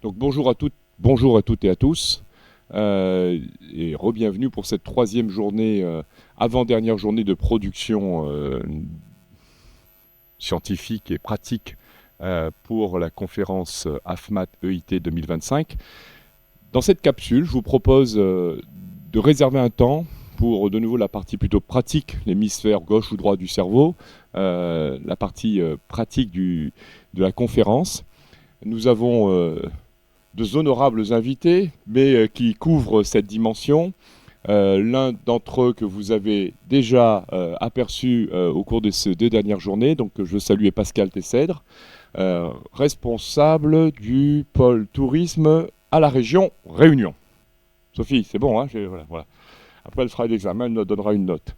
Donc bonjour à toutes et à tous, et re-bienvenue pour cette troisième journée, avant-dernière journée de production scientifique et pratique pour la conférence AFMAT EIT 2025. Dans cette capsule, je vous propose de réserver un temps pour de nouveau la partie plutôt pratique, l'hémisphère gauche ou droit du cerveau, la partie pratique de la conférence. Nous avons deux honorables invités, mais qui couvrent cette dimension. L'un d'entre eux que vous avez déjà aperçu au cours de ces 2 dernières journées, donc je veux saluer Pascal Tessèdre, responsable du pôle tourisme à la région Réunion. Sophie, c'est bon, hein, voilà. Après, elle fera l'examen, elle nous donnera une note.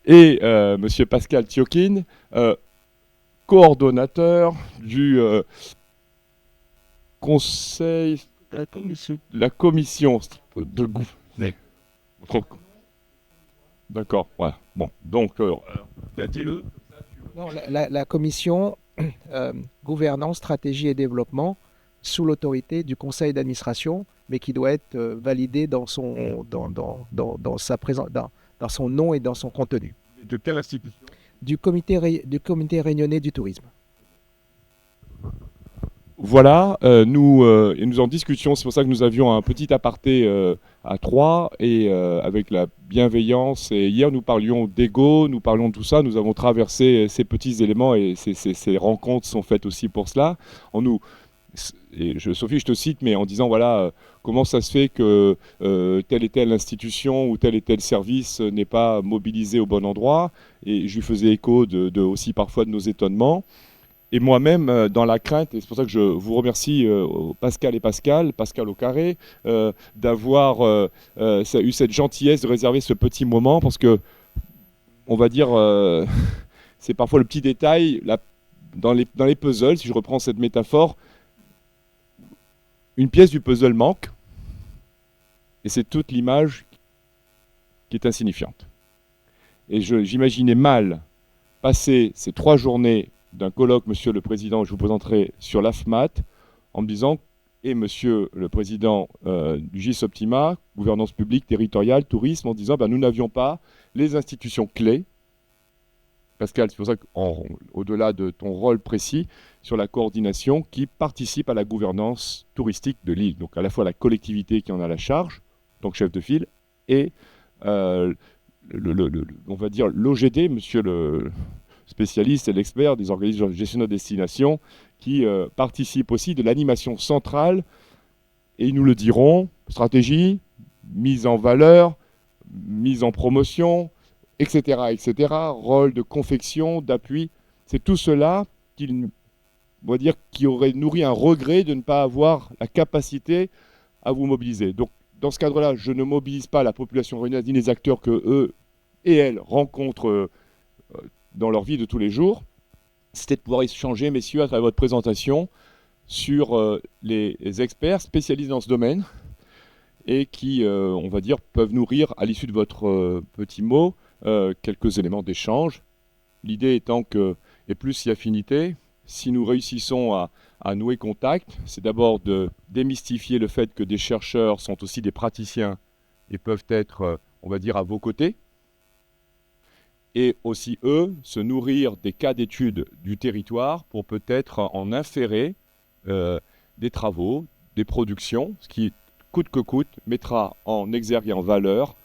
Et monsieur Pascal Tiokin, coordonnateur du conseil, la commission de gouvernement. D'accord, voilà. Bon, donc, Non, la commission gouvernance, stratégie et développement sous l'autorité du conseil d'administration, mais qui doit être validée dans dans son nom et dans son contenu. de quelle institution? Du comité réunionnais du tourisme. Voilà, nous en discutions, c'est pour ça que nous avions un petit aparté à trois, et avec la bienveillance, et hier nous parlions d'ego, nous parlions de tout ça, nous avons traversé ces petits éléments, et ces rencontres sont faites aussi pour cela. Sophie, je te cite, mais en disant, voilà, comment ça se fait que telle et telle institution ou tel service n'est pas mobilisé au bon endroit, et je lui faisais écho aussi parfois de nos étonnements. Et moi-même, dans la crainte, et c'est pour ça que je vous remercie, Pascal au carré, d'avoir eu cette gentillesse de réserver ce petit moment, parce que, on va dire, c'est parfois le petit détail, dans les puzzles, si je reprends cette métaphore, une pièce du puzzle manque, et c'est toute l'image qui est insignifiante. Et j'imaginais mal passer ces 3 journées d'un colloque, Monsieur le Président, je vous présenterai sur l'AFMAT, en me disant, et Monsieur le Président du GIS Optima, gouvernance publique, territoriale, tourisme, en disant, nous n'avions pas les institutions clés. Pascal, c'est pour ça qu'au-delà de ton rôle précis sur la coordination, qui participe à la gouvernance touristique de l'île, donc à la fois la collectivité qui en a la charge, donc chef de file, et on va dire l'OGD, Monsieur le spécialiste et l'expert des organismes de gestion de destination, qui participent aussi de l'animation centrale, et ils nous le diront, stratégie, mise en valeur, mise en promotion, etc., rôle de confection, d'appui. C'est tout cela qui aurait nourri un regret de ne pas avoir la capacité à vous mobiliser. Donc, dans ce cadre-là, je ne mobilise pas la population réunionnaise ni les acteurs que eux et elles rencontrent dans leur vie de tous les jours. C'était de pouvoir échanger, messieurs, à travers votre présentation, sur les experts spécialisés dans ce domaine et qui, on va dire, peuvent nourrir, à l'issue de votre petit mot, quelques éléments d'échange. L'idée étant que, et plus si affinité, si nous réussissons à nouer contact, c'est d'abord de démystifier le fait que des chercheurs sont aussi des praticiens et peuvent être, on va dire, à vos côtés, et aussi, eux, se nourrir des cas d'études du territoire pour peut-être en inférer des travaux, des productions, ce qui, coûte que coûte, mettra en exergue et en valeur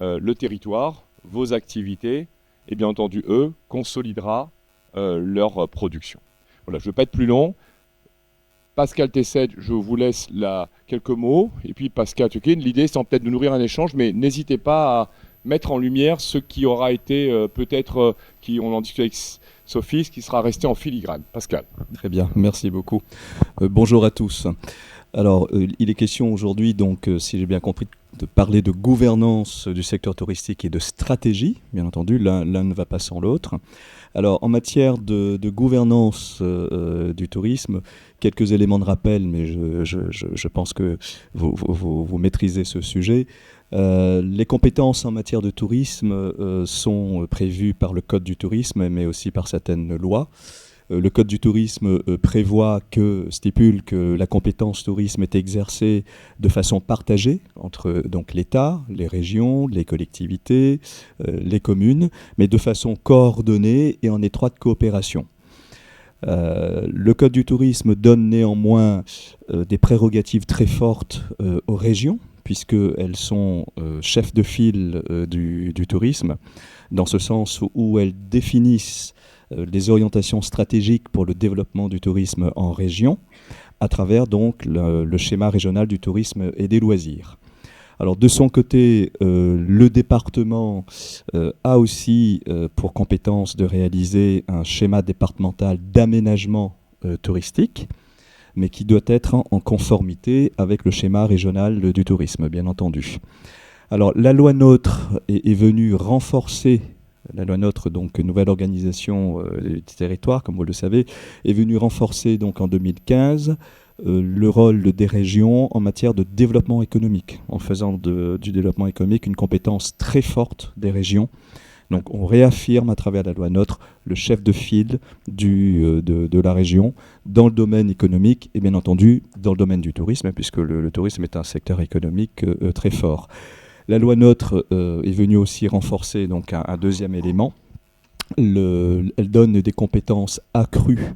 le territoire, vos activités, et bien entendu, eux, consolidera leur production. Voilà, je ne veux pas être plus long. Pascal Tessèdre, je vous laisse quelques mots, et puis Pascal Tiokin, l'idée c'est peut-être de nourrir un échange, mais n'hésitez pas à mettre en lumière ce qui aura été peut-être, on en discute avec Sophie, ce qui sera resté en filigrane. Pascal. Très bien, merci beaucoup. Bonjour à tous. Alors, il est question aujourd'hui, donc, si j'ai bien compris, de parler de gouvernance du secteur touristique et de stratégie. Bien entendu, l'un ne va pas sans l'autre. Alors, en matière de gouvernance du tourisme, quelques éléments de rappel, mais je pense que vous maîtrisez ce sujet. Les compétences en matière de tourisme sont prévues par le Code du tourisme, mais aussi par certaines lois. Le Code du tourisme stipule que la compétence tourisme est exercée de façon partagée entre donc l'État, les régions, les collectivités, les communes, mais de façon coordonnée et en étroite coopération. Le Code du tourisme donne néanmoins des prérogatives très fortes aux régions, puisqu'elles sont chefs de file du tourisme, dans ce sens où elles définissent les orientations stratégiques pour le développement du tourisme en région, à travers donc le schéma régional du tourisme et des loisirs. Alors de son côté, le département a aussi pour compétence de réaliser un schéma départemental d'aménagement touristique, mais qui doit être en conformité avec le schéma régional du tourisme, bien entendu. Alors la loi NOTRe est venue renforcer, la loi NOTRe, donc nouvelle organisation du territoire, comme vous le savez, est venue renforcer donc en 2015 le rôle des régions en matière de développement économique, en faisant du développement économique une compétence très forte des régions. Donc on réaffirme à travers la loi NOTRe le chef de file de la région dans le domaine économique et bien entendu dans le domaine du tourisme, puisque le tourisme est un secteur économique très fort. La loi NOTRe est venue aussi renforcer donc un deuxième élément. Elle donne des compétences accrues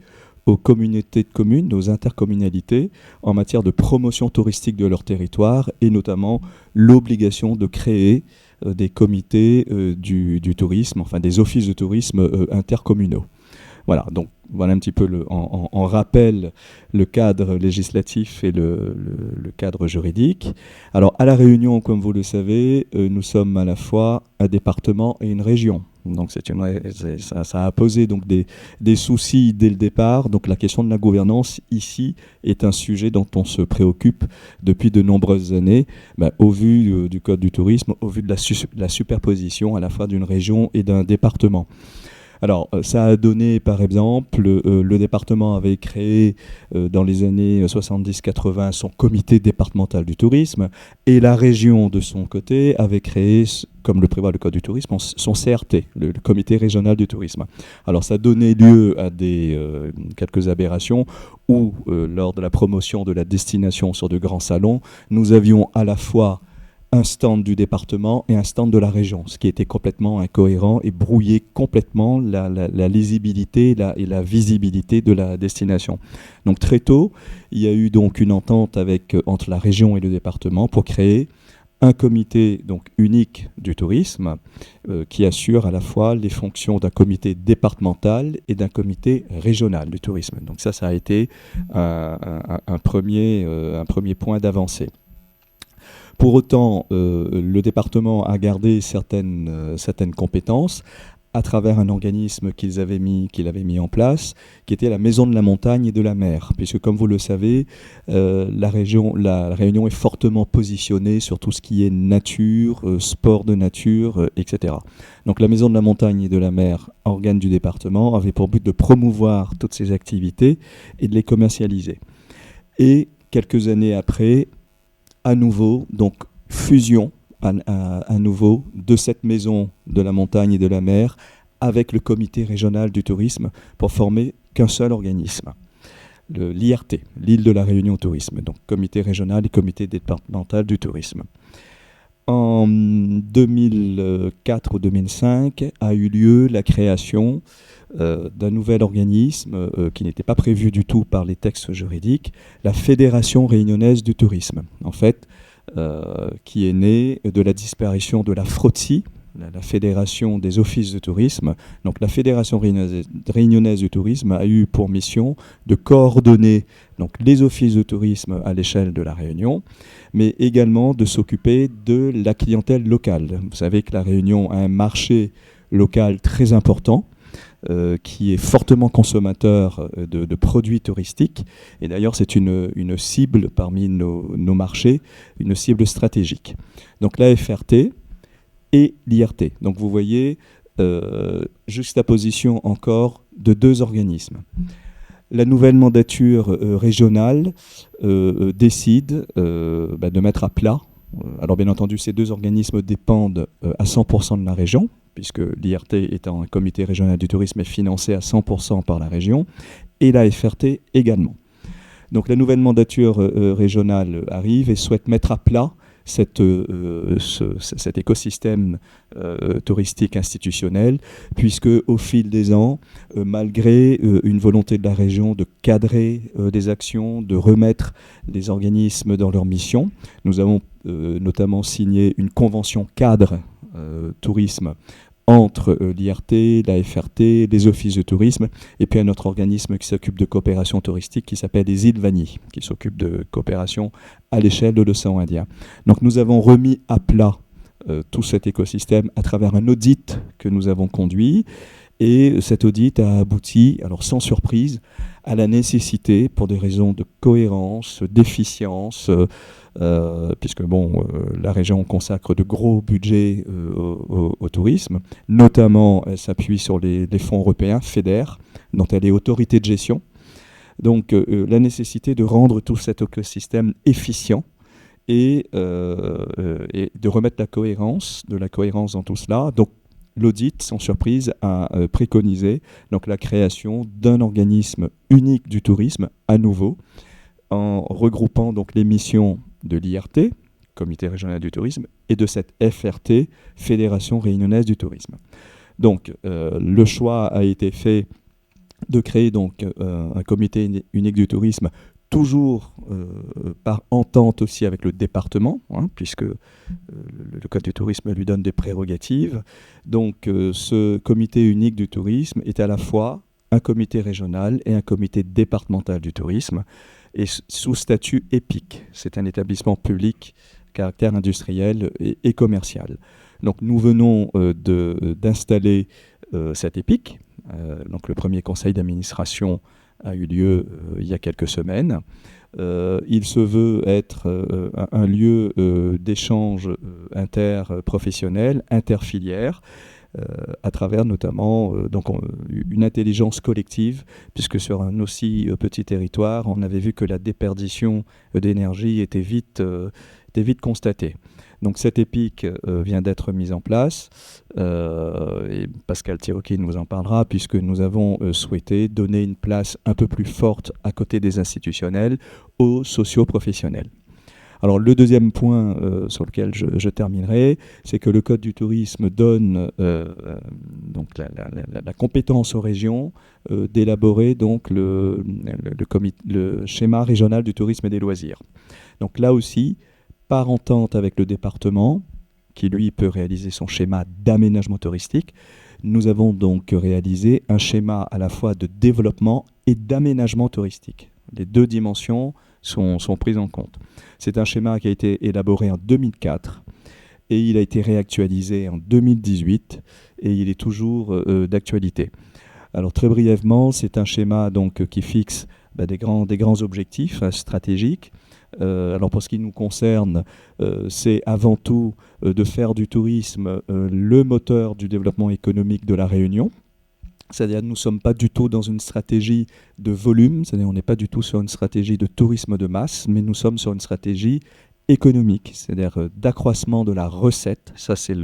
aux communautés de communes, aux intercommunalités, en matière de promotion touristique de leur territoire, et notamment l'obligation de créer des comités du tourisme, enfin des offices de tourisme intercommunaux. Voilà, donc voilà un petit peu en rappel le cadre législatif et le cadre juridique. Alors à La Réunion, comme vous le savez, nous sommes à la fois un département et une région. Donc ça a posé donc des soucis dès le départ. Donc la question de la gouvernance ici est un sujet dont on se préoccupe depuis de nombreuses années, au vu du Code du tourisme, au vu de la superposition à la fois d'une région et d'un département. Alors, ça a donné, par exemple, le département avait créé dans les années 70-80 son comité départemental du tourisme, et la région, de son côté, avait créé, comme le prévoit le Code du tourisme, son CRT, le comité régional du tourisme. Alors, ça a donné lieu à quelques aberrations où, lors de la promotion de la destination sur de grands salons, nous avions à la fois un stand du département et un stand de la région, ce qui était complètement incohérent et brouillait complètement la lisibilité et la visibilité de la destination. Donc très tôt, il y a eu donc une entente entre la région et le département pour créer un comité donc unique du tourisme qui assure à la fois les fonctions d'un comité départemental et d'un comité régional du tourisme. Donc ça a été un premier point d'avancée. Pour autant, le département a gardé certaines compétences à travers un organisme qu'il avait mis en place, qui était la Maison de la Montagne et de la Mer. Puisque, comme vous le savez, la Réunion est fortement positionnée sur tout ce qui est nature, sport de nature, etc. Donc la Maison de la Montagne et de la Mer, organe du département, avait pour but de promouvoir toutes ces activités et de les commercialiser. Et quelques années après, à nouveau, donc fusion à nouveau de cette maison de la montagne et de la mer avec le comité régional du tourisme pour former qu'un seul organisme, l'IRT, l'île de la Réunion Tourisme, donc comité régional et comité départemental du tourisme. En 2004 ou 2005 a eu lieu la création d'un nouvel organisme qui n'était pas prévu du tout par les textes juridiques, la Fédération réunionnaise du tourisme, en fait, qui est née de la disparition de la FROTSI, la Fédération des offices de tourisme. Donc la Fédération réunionnaise du tourisme a eu pour mission de coordonner donc, les offices de tourisme à l'échelle de la Réunion, mais également de s'occuper de la clientèle locale. Vous savez que la Réunion a un marché local très important, qui est fortement consommateur de produits touristiques. Et d'ailleurs, c'est une cible parmi nos marchés, une cible stratégique. Donc la FRT et l'IRT. Donc vous voyez, juxtaposition encore de deux organismes. La nouvelle mandature régionale décide de mettre à plat. Alors bien entendu, ces deux organismes dépendent à 100% de la région, puisque l'IRT étant un comité régional du tourisme est financé à 100% par la région, et la FRT également. Donc la nouvelle mandature régionale arrive et souhaite mettre à plat cet écosystème touristique institutionnel, puisque au fil des ans, malgré une volonté de la région de cadrer des actions, de remettre les organismes dans leur mission, nous avons notamment signé une convention cadre tourisme entre l'IRT, la FRT, les offices de tourisme, et puis un autre organisme qui s'occupe de coopération touristique qui s'appelle les îles Vanille, qui s'occupe de coopération à l'échelle de l'océan Indien. Donc nous avons remis à plat tout cet écosystème à travers un audit que nous avons conduit, et cet audit a abouti, alors sans surprise, à la nécessité, pour des raisons de cohérence, d'efficience, puisque la région consacre de gros budgets au tourisme, notamment elle s'appuie sur les fonds européens, FEDER, dont elle est autorité de gestion. Donc la nécessité de rendre tout cet écosystème efficient et de remettre de la cohérence dans tout cela. Donc l'audit, sans surprise, a préconisé donc, la création d'un organisme unique du tourisme, à nouveau, en regroupant donc, les missions de l'IRT, Comité régional du tourisme, et de cette FRT, Fédération réunionnaise du tourisme. Donc, le choix a été fait de créer donc, un comité unique du tourisme, toujours par entente aussi avec le département, puisque le Code du tourisme lui donne des prérogatives. Donc ce comité unique du tourisme est à la fois un comité régional et un comité départemental du tourisme, et sous statut EPIC. C'est un établissement public caractère industriel et commercial. Donc nous venons d'installer cet EPIC. Donc le premier conseil d'administration a eu lieu il y a quelques semaines. Il se veut être un lieu d'échange interprofessionnel, interfilière, à travers notamment une intelligence collective, puisque sur un aussi petit territoire, on avait vu que la déperdition d'énergie était vite constatée. Donc cet EPIC vient d'être mis en place, et Pascal Tirocchi nous en parlera, puisque nous avons souhaité donner une place un peu plus forte à côté des institutionnels aux socio-professionnels. Alors le deuxième point sur lequel je terminerai, c'est que le Code du tourisme donne donc la compétence aux régions d'élaborer donc le schéma régional du tourisme et des loisirs. Donc là aussi, par entente avec le département, qui lui peut réaliser son schéma d'aménagement touristique, nous avons donc réalisé un schéma à la fois de développement et d'aménagement touristique. Les deux dimensions sont prises en compte. C'est un schéma qui a été élaboré en 2004 et il a été réactualisé en 2018 et il est toujours d'actualité. Alors très brièvement, c'est un schéma donc, qui fixe des grands objectifs stratégiques. Alors pour ce qui nous concerne, c'est avant tout de faire du tourisme le moteur du développement économique de la Réunion. C'est-à-dire que nous ne sommes pas du tout dans une stratégie de volume, c'est-à-dire qu'on n'est pas du tout sur une stratégie de tourisme de masse, mais nous sommes sur une stratégie économique, c'est-à-dire d'accroissement de la recette. Ça, c'est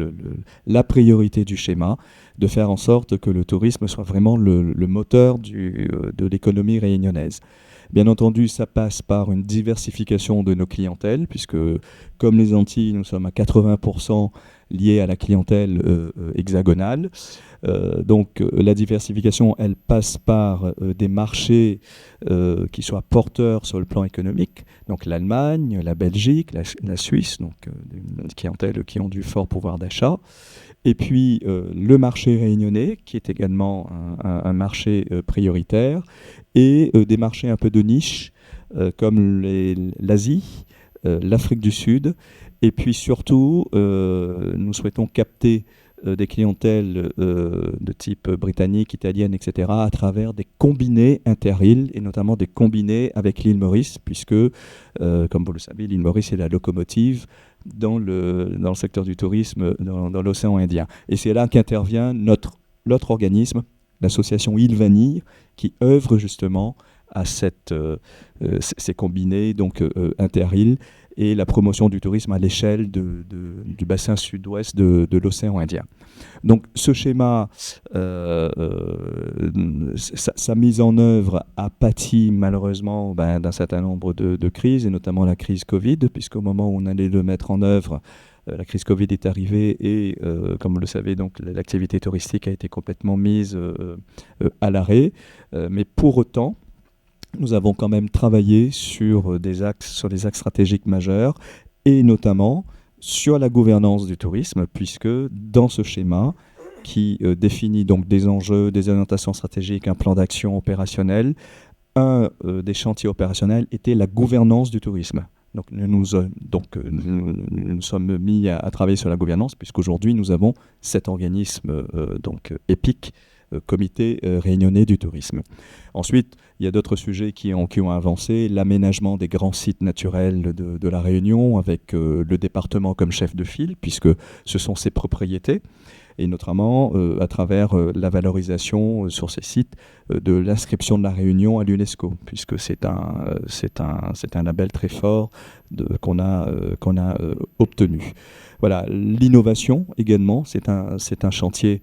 la priorité du schéma, de faire en sorte que le tourisme soit vraiment le moteur de l'économie réunionnaise. Bien entendu, ça passe par une diversification de nos clientèles, puisque comme les Antilles, nous sommes à 80% liés à la clientèle hexagonale. Donc la diversification, elle passe par des marchés qui soient porteurs sur le plan économique. Donc l'Allemagne, la Belgique, la Suisse, donc des clientèles qui ont du fort pouvoir d'achat. Et puis le marché réunionnais, qui est également un marché prioritaire, et des marchés un peu de niche, comme l'Asie, l'Afrique du Sud. Et puis surtout, nous souhaitons capter des clientèles de type britannique, italienne, etc., à travers des combinés inter-îles, et notamment des combinés avec l'île Maurice, puisque, comme vous le savez, l'île Maurice est la locomotive dans le secteur du tourisme dans l'océan Indien. Et c'est là qu'intervient l'autre organisme, l'association Île Vanille, qui œuvre justement à ces combinés donc inter-îles, et la promotion du tourisme à l'échelle du bassin sud-ouest de l'océan Indien. Donc ce schéma, sa mise en œuvre a pâti malheureusement d'un certain nombre de crises, et notamment la crise Covid, puisqu'au moment où on allait le mettre en œuvre, la crise Covid est arrivée et, comme vous le savez, donc, l'activité touristique a été complètement mise à l'arrêt. Mais pour autant, nous avons quand même travaillé sur des axes stratégiques majeurs, et notamment sur la gouvernance du tourisme, puisque dans ce schéma qui définit donc des enjeux, des orientations stratégiques, un plan d'action opérationnel, un des chantiers opérationnels était la gouvernance du tourisme. Donc nous sommes mis à travailler sur la gouvernance, puisqu'aujourd'hui nous avons cet organisme EPIC, Comité réunionnais du tourisme. Ensuite, il y a d'autres sujets qui ont avancé, l'aménagement des grands sites naturels de la Réunion, avec le département comme chef de file, puisque ce sont ses propriétés, et notamment à travers la valorisation sur ces sites de l'inscription de la Réunion à l'UNESCO, puisque c'est un label très fort qu'on a obtenu. Voilà, l'innovation également, c'est un chantier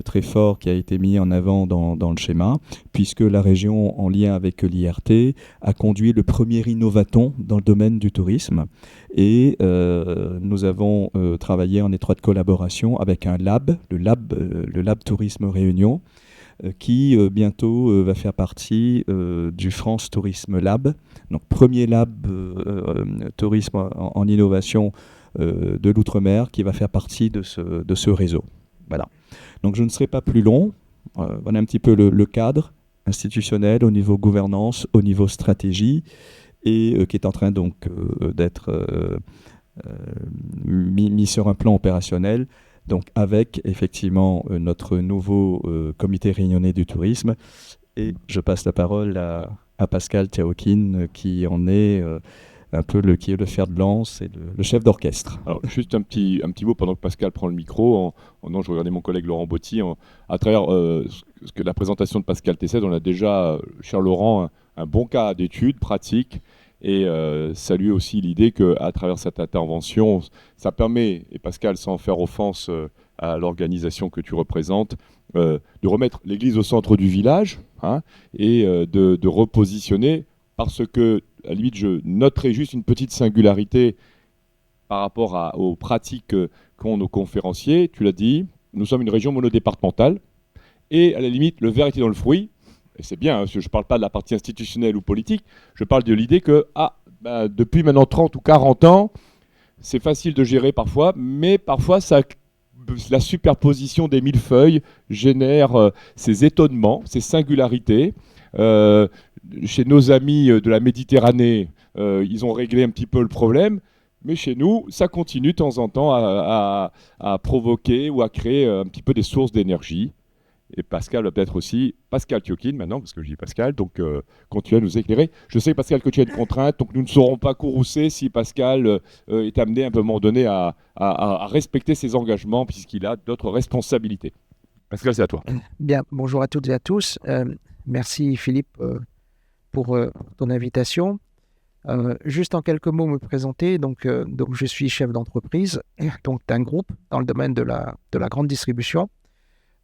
très fort qui a été mis en avant dans le schéma, puisque la région, en lien avec l'IRT, a conduit le premier innovaton dans le domaine du tourisme. Et nous avons travaillé en étroite collaboration avec un lab, le Lab Tourisme Réunion, qui bientôt va faire partie du France Tourisme Lab. Donc premier lab tourisme en innovation de l'outre-mer, qui va faire partie de ce réseau. Voilà. Donc je ne serai pas plus long. Voilà un petit peu le cadre institutionnel au niveau gouvernance, au niveau stratégie, et qui est en train donc d'être mis sur un plan opérationnel, donc avec effectivement notre nouveau comité réunionnais du tourisme. Et je passe la parole à Pascal Tiaokin, qui en est un peu qui est le fer de lance, c'est le chef d'orchestre. Alors, juste un petit mot pendant que Pascal prend le micro. Non, je regardais mon collègue Laurent Botti. À travers la présentation de Pascal Tessez, on a déjà, cher Laurent, un bon cas d'étude pratique, et saluer aussi l'idée qu'à travers cette intervention, ça permet, et Pascal, sans faire offense à l'organisation que tu représentes, de remettre l'église au centre du village, et de repositionner, parce que, à la limite, je noterai juste une petite singularité par rapport aux pratiques qu'ont nos conférenciers. Tu l'as dit, nous sommes une région monodépartementale, et à la limite, le verre était dans le fruit. Et c'est bien, parce que je ne parle pas de la partie institutionnelle ou politique, je parle de l'idée que depuis maintenant 30 ou 40 ans, c'est facile de gérer parfois, mais parfois la superposition des millefeuilles génère ces étonnements, ces singularités. Chez nos amis de la Méditerranée, ils ont réglé un petit peu le problème, mais chez nous, ça continue de temps en temps à provoquer ou à créer un petit peu des sources d'énergie. Et Pascal va peut-être aussi, Pascal Tiaokin maintenant, parce que je dis Pascal, donc continue à nous éclairer. Je sais, Pascal, que tu as une contrainte, donc nous ne saurons pas courroucer si Pascal est amené à un moment donné à respecter ses engagements, puisqu'il a d'autres responsabilités. Pascal, c'est à toi. Bien, bonjour à toutes et à tous. Merci Philippe pour ton invitation. Juste en quelques mots me présenter. Donc je suis chef d'entreprise donc d'un groupe dans le domaine de la grande distribution.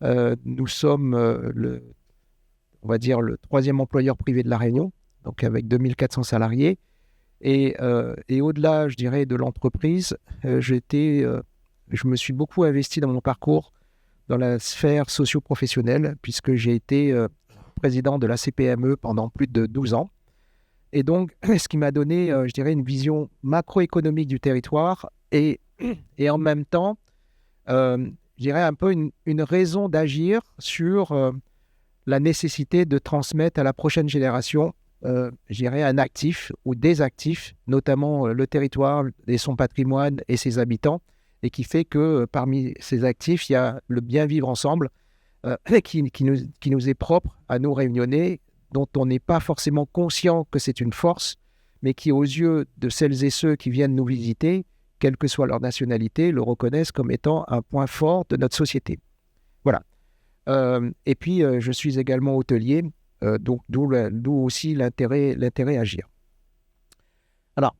Nous sommes on va dire le troisième employeur privé de la Réunion, donc avec 2400 salariés. Et au-delà, je dirais, de l'entreprise, je me suis beaucoup investi dans mon parcours dans la sphère socio-professionnelle, puisque j'ai été président de la CPME pendant plus de 12 ans. Et donc, ce qui m'a donné, je dirais, une vision macroéconomique du territoire et en même temps, je dirais un peu une raison d'agir sur la nécessité de transmettre à la prochaine génération, je dirais, un actif ou des actifs, notamment le territoire et son patrimoine et ses habitants, et qui fait que parmi ces actifs, il y a le bien vivre ensemble qui nous est propre à nous Réunionnais, dont on n'est pas forcément conscient que c'est une force, mais qui, aux yeux de celles et ceux qui viennent nous visiter, quelle que soit leur nationalité, le reconnaissent comme étant un point fort de notre société. Voilà. Et puis, je suis également hôtelier, donc d'où aussi l'intérêt à agir. Alors,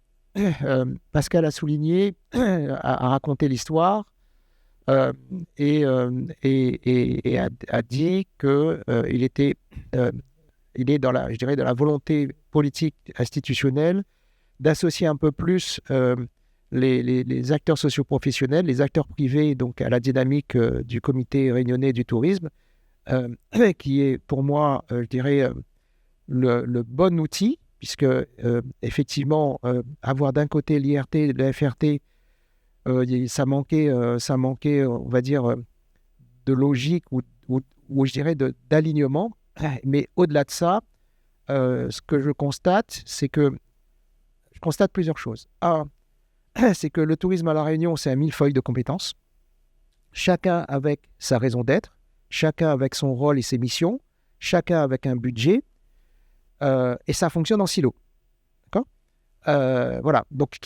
Pascal a souligné, a raconté l'histoire et a dit qu'il était, il est dans la, je dirais, dans la volonté politique institutionnelle d'associer un peu plus les acteurs socioprofessionnels, les acteurs privés, donc à la dynamique du comité réunionnais du tourisme, qui est pour moi, je dirais, le bon outil, puisque effectivement, avoir d'un côté l'IRT, la FRT, ça manquait, on va dire, de logique ou je dirais d'alignement. Mais au-delà de ça, ce que je constate, c'est que je constate plusieurs choses. Un, c'est que le tourisme à La Réunion, c'est un millefeuille de compétences, chacun avec sa raison d'être, chacun avec son rôle et ses missions, chacun avec un budget, et ça fonctionne en silo. D'accord ? Voilà. Donc,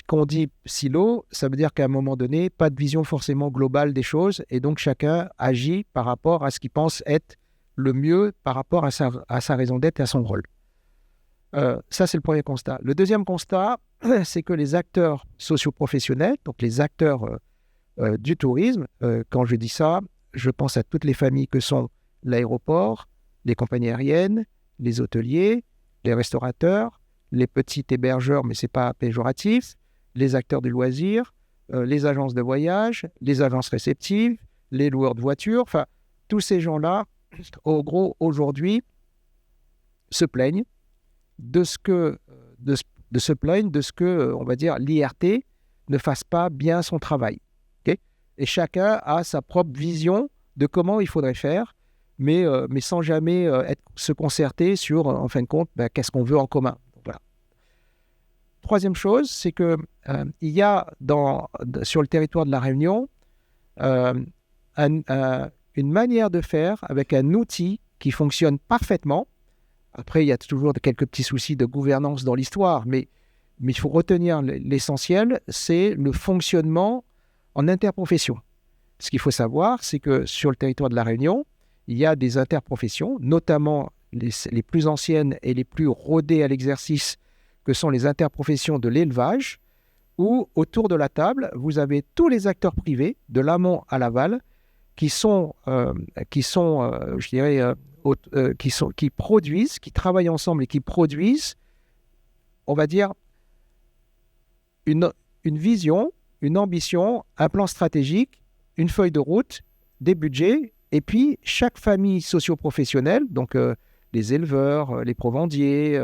quand on dit silo, ça veut dire qu'à un moment donné, pas de vision forcément globale des choses, et donc chacun agit par rapport à ce qu'il pense être le mieux par rapport à sa raison d'être et à son rôle. Ça, c'est le premier constat. Le deuxième constat, c'est que les acteurs socioprofessionnels, donc les acteurs du tourisme, quand je dis ça, je pense à toutes les familles que sont l'aéroport, les compagnies aériennes, les hôteliers, les restaurateurs, les petits hébergeurs, mais ce n'est pas péjoratif, les acteurs du loisir, les agences de voyage, les agences réceptives, les loueurs de voitures, enfin, tous ces gens-là, au gros, aujourd'hui, se plaignent de ce que, on va dire, l'IRT ne fasse pas bien son travail. Okay ? Et chacun a sa propre vision de comment il faudrait faire, mais sans jamais se concerter sur, en fin de compte, qu'est-ce qu'on veut en commun. Donc, voilà. Troisième chose, c'est qu'il y a sur le territoire de La Réunion une manière de faire avec un outil qui fonctionne parfaitement. Après, il y a toujours quelques petits soucis de gouvernance dans l'histoire, mais il faut retenir l'essentiel, c'est le fonctionnement en interprofession. Ce qu'il faut savoir, c'est que sur le territoire de La Réunion, il y a des interprofessions, notamment les plus anciennes et les plus rodées à l'exercice, que sont les interprofessions de l'élevage, où autour de la table, vous avez tous les acteurs privés, de l'amont à l'aval, qui produisent, qui travaillent ensemble et qui produisent, on va dire, une vision, une ambition, un plan stratégique, une feuille de route, des budgets, et puis chaque famille socio-professionnelle, donc les éleveurs, les provendiers,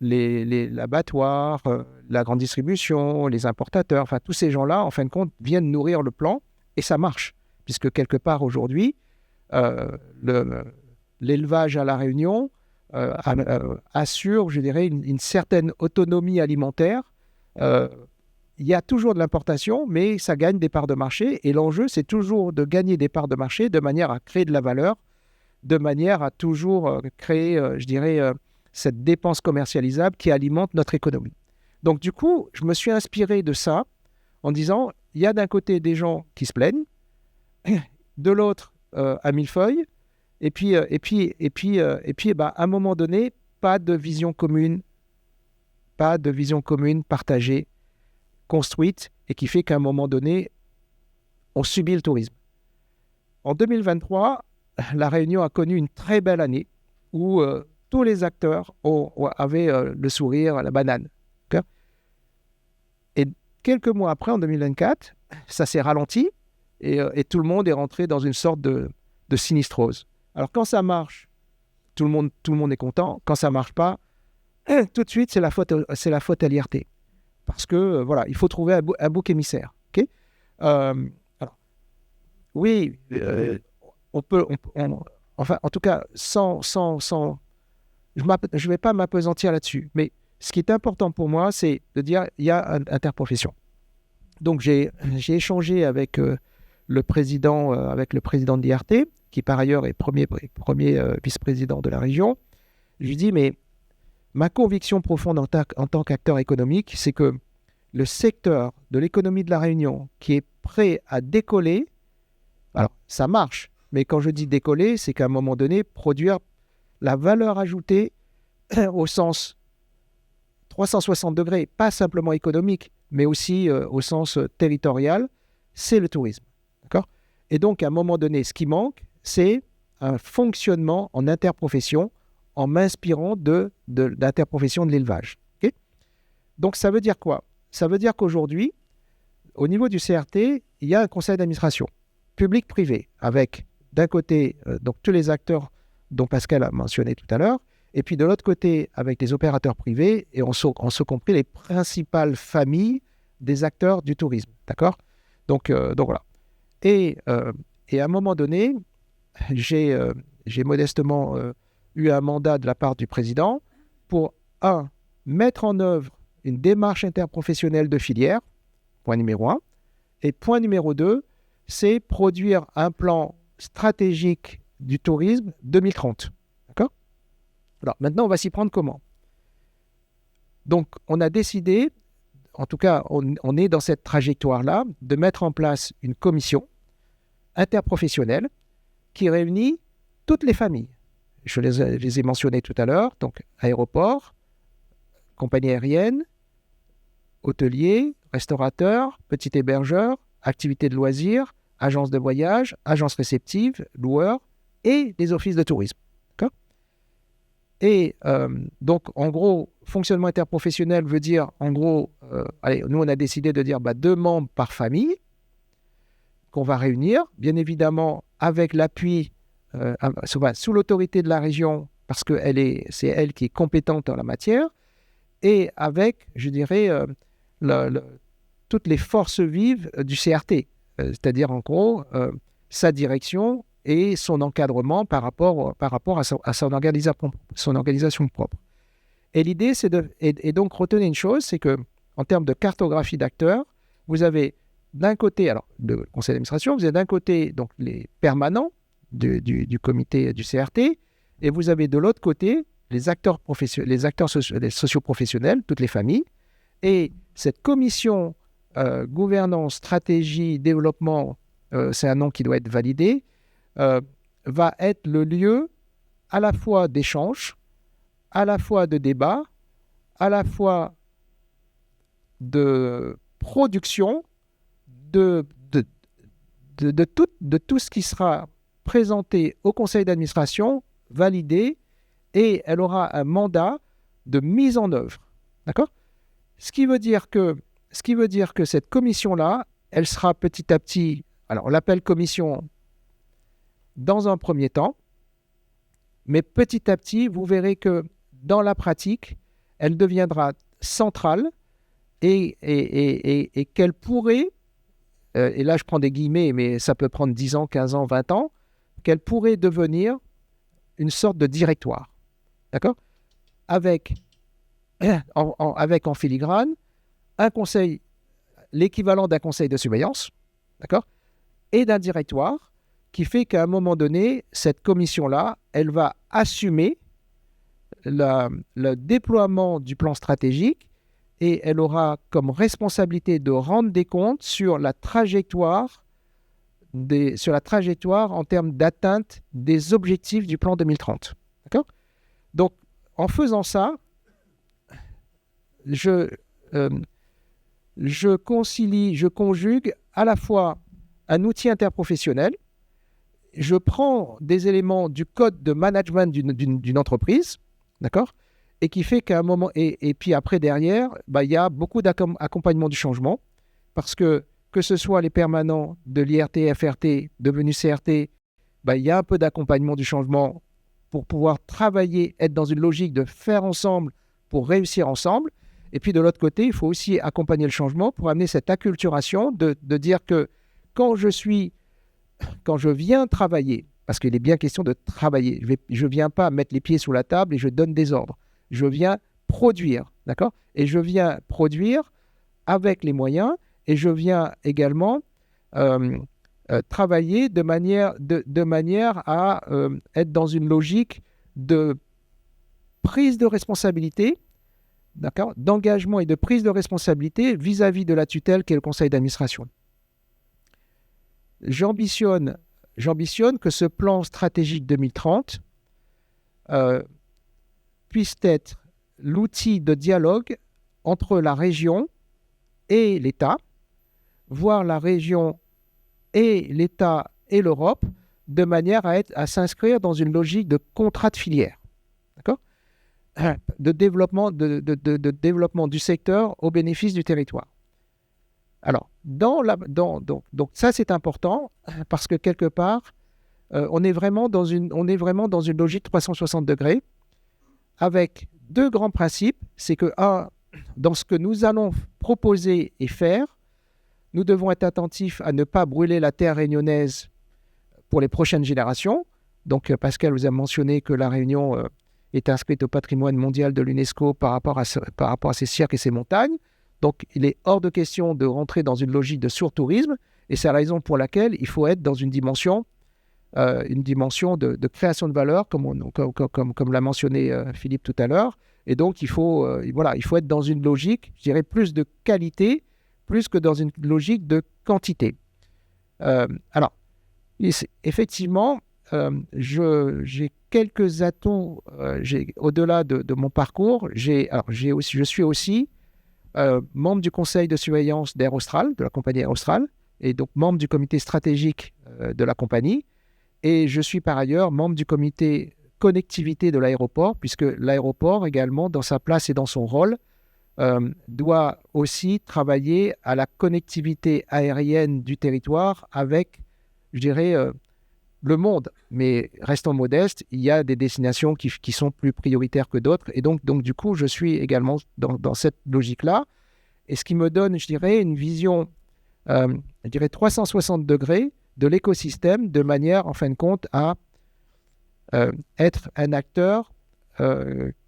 l'abattoir, la grande distribution, les importateurs, enfin tous ces gens-là, en fin de compte, viennent nourrir le plan, et ça marche, puisque quelque part aujourd'hui, l'élevage à La Réunion assure, je dirais, une certaine autonomie alimentaire. Il y a toujours de l'importation, mais ça gagne des parts de marché. Et l'enjeu, c'est toujours de gagner des parts de marché de manière à créer de la valeur, de manière à toujours créer, je dirais, cette dépense commercialisable qui alimente notre économie. Donc du coup, je me suis inspiré de ça en disant, il y a d'un côté des gens qui se plaignent, de l'autre à millefeuille, et puis, à un moment donné, pas de vision commune partagée, construite, et qui fait qu'à un moment donné, on subit le tourisme. En 2023, La Réunion a connu une très belle année où tous les acteurs avaient le sourire, la banane. Okay ? Et quelques mois après, en 2024, ça s'est ralenti et tout le monde est rentré dans une sorte de sinistrose. Alors quand ça marche, tout le monde est content. Quand ça ne marche pas, tout de suite, c'est la faute à l'IRT. Parce que, voilà, il faut trouver un bouc émissaire. Okay ? Alors, oui, enfin, en tout cas, je ne vais pas m'appesantir là-dessus. Mais ce qui est important pour moi, c'est de dire il y a une interprofession. Donc, j'ai échangé avec le président de l'IRT, qui par ailleurs est premier vice-président de la région. Je lui dis, mais ma conviction profonde en tant qu'acteur économique, c'est que le secteur de l'économie de La Réunion qui est prêt à décoller, alors ça marche, mais quand je dis décoller, c'est qu'à un moment donné, produire la valeur ajoutée au sens 360 degrés, pas simplement économique, mais aussi au sens territorial, c'est le tourisme. D'accord ? Et donc, à un moment donné, ce qui manque, c'est un fonctionnement en interprofession en m'inspirant de l'interprofession de l'élevage. Okay ? Donc, ça veut dire quoi ? Ça veut dire qu'aujourd'hui, au niveau du CRT, il y a un conseil d'administration, public-privé, avec d'un côté donc tous les acteurs dont Pascal a mentionné tout à l'heure, et puis de l'autre côté avec les opérateurs privés, et en ce compris les principales familles des acteurs du tourisme. D'accord ? Donc voilà. Et à un moment donné, j'ai modestement eu un mandat de la part du président pour, mettre en œuvre une démarche interprofessionnelle de filière, point numéro 1. Et point numéro 2, c'est produire un plan stratégique du tourisme 2030. D'accord ? Alors maintenant, on va s'y prendre comment ? Donc, on a décidé, en tout cas, on est dans cette trajectoire-là, de mettre en place une commission interprofessionnelle qui réunit toutes les familles. Je les ai mentionnées tout à l'heure, donc aéroport, compagnie aérienne, hôteliers, restaurateurs, petits hébergeurs, activités de loisirs, agences de voyage, agences réceptives, loueurs et les offices de tourisme. D'accord ? Et donc, en gros, fonctionnement interprofessionnel veut dire, en gros, nous, on a décidé de dire 2 membres par famille qu'on va réunir, bien évidemment, avec l'appui, sous l'autorité de la région, parce que c'est elle qui est compétente en la matière, et avec, je dirais, toutes les forces vives du CRT, c'est-à-dire en gros sa direction et son encadrement par rapport à son organisation propre. Et l'idée, c'est et donc retenez une chose, c'est que en termes de cartographie d'acteurs, vous avez d'un côté, alors le conseil d'administration, vous avez d'un côté donc les permanents du comité du CRT, et vous avez de l'autre côté les acteurs socio-professionnels, toutes les familles, et cette commission gouvernance, stratégie, développement, c'est un nom qui doit être validé, va être le lieu à la fois d'échange, à la fois de débat, à la fois de production de tout ce qui sera présenté au conseil d'administration, validé, et elle aura un mandat de mise en œuvre. D'accord ? Ce qui veut dire que cette commission-là, elle sera petit à petit, alors on l'appelle commission dans un premier temps, mais petit à petit, vous verrez que dans la pratique, elle deviendra centrale et qu'elle pourrait, et là je prends des guillemets, mais ça peut prendre 10 ans, 15 ans, 20 ans, qu'elle pourrait devenir une sorte de directoire. D'accord ? Avec en filigrane un conseil, l'équivalent d'un conseil de surveillance, d'accord ? Et d'un directoire qui fait qu'à un moment donné, cette commission-là, elle va assumer le déploiement du plan stratégique et elle aura comme responsabilité de rendre des comptes sur la trajectoire en termes d'atteinte des objectifs du plan 2030. D'accord ? Donc, en faisant ça, je conjugue à la fois un outil interprofessionnel, je prends des éléments du code de management d'une entreprise, d'accord ? Et qui fait qu'à un moment, et puis après derrière, il y a beaucoup d'accompagnement du changement, parce que ce soit les permanents de l'IRT, FRT, devenus CRT, il y a un peu d'accompagnement du changement pour pouvoir travailler, être dans une logique de faire ensemble pour réussir ensemble. Et puis de l'autre côté, il faut aussi accompagner le changement pour amener cette acculturation de dire que quand je viens travailler, parce qu'il est bien question de travailler, je ne viens pas mettre les pieds sous la table et je donne des ordres. Je viens produire, d'accord ? Et je viens produire avec les moyens et je viens également travailler de manière à être dans une logique de prise de responsabilité, d'accord, d'engagement et de prise de responsabilité vis-à-vis de la tutelle qu'est le conseil d'administration. J'ambitionne que ce plan stratégique 2030 puisse être l'outil de dialogue entre la région et l'État, voire la région et l'État et l'Europe, de manière à s'inscrire dans une logique de contrat de filière, d'accord ? De développement du secteur au bénéfice du territoire. Alors, donc ça c'est important parce que quelque part, on est vraiment dans une logique 360 degrés avec deux grands principes. C'est que, dans ce que nous allons proposer et faire, nous devons être attentifs à ne pas brûler la terre réunionnaise pour les prochaines générations. Donc, Pascal vous a mentionné que la Réunion est inscrite au patrimoine mondial de l'UNESCO par rapport à ses cirques et ses montagnes. Donc, il est hors de question de rentrer dans une logique de surtourisme, et c'est la raison pour laquelle il faut être dans une dimension de création de valeur, comme l'a mentionné Philippe tout à l'heure. Et donc, il faut être dans une logique, je dirais, plus de qualité, plus que dans une logique de quantité. Alors, effectivement, j'ai quelques atouts au-delà de mon parcours. Je suis aussi membre du conseil de surveillance d'Air Austral, de la compagnie Air Austral, et donc membre du comité stratégique de la compagnie. Et je suis par ailleurs membre du comité connectivité de l'aéroport, puisque l'aéroport également, dans sa place et dans son rôle, doit aussi travailler à la connectivité aérienne du territoire avec, je dirais, le monde. Mais restons modestes, il y a des destinations qui sont plus prioritaires que d'autres. Et donc du coup, je suis également dans cette logique-là. Et ce qui me donne, je dirais, une vision, 360 degrés de l'écosystème, de manière, en fin de compte, à être un acteur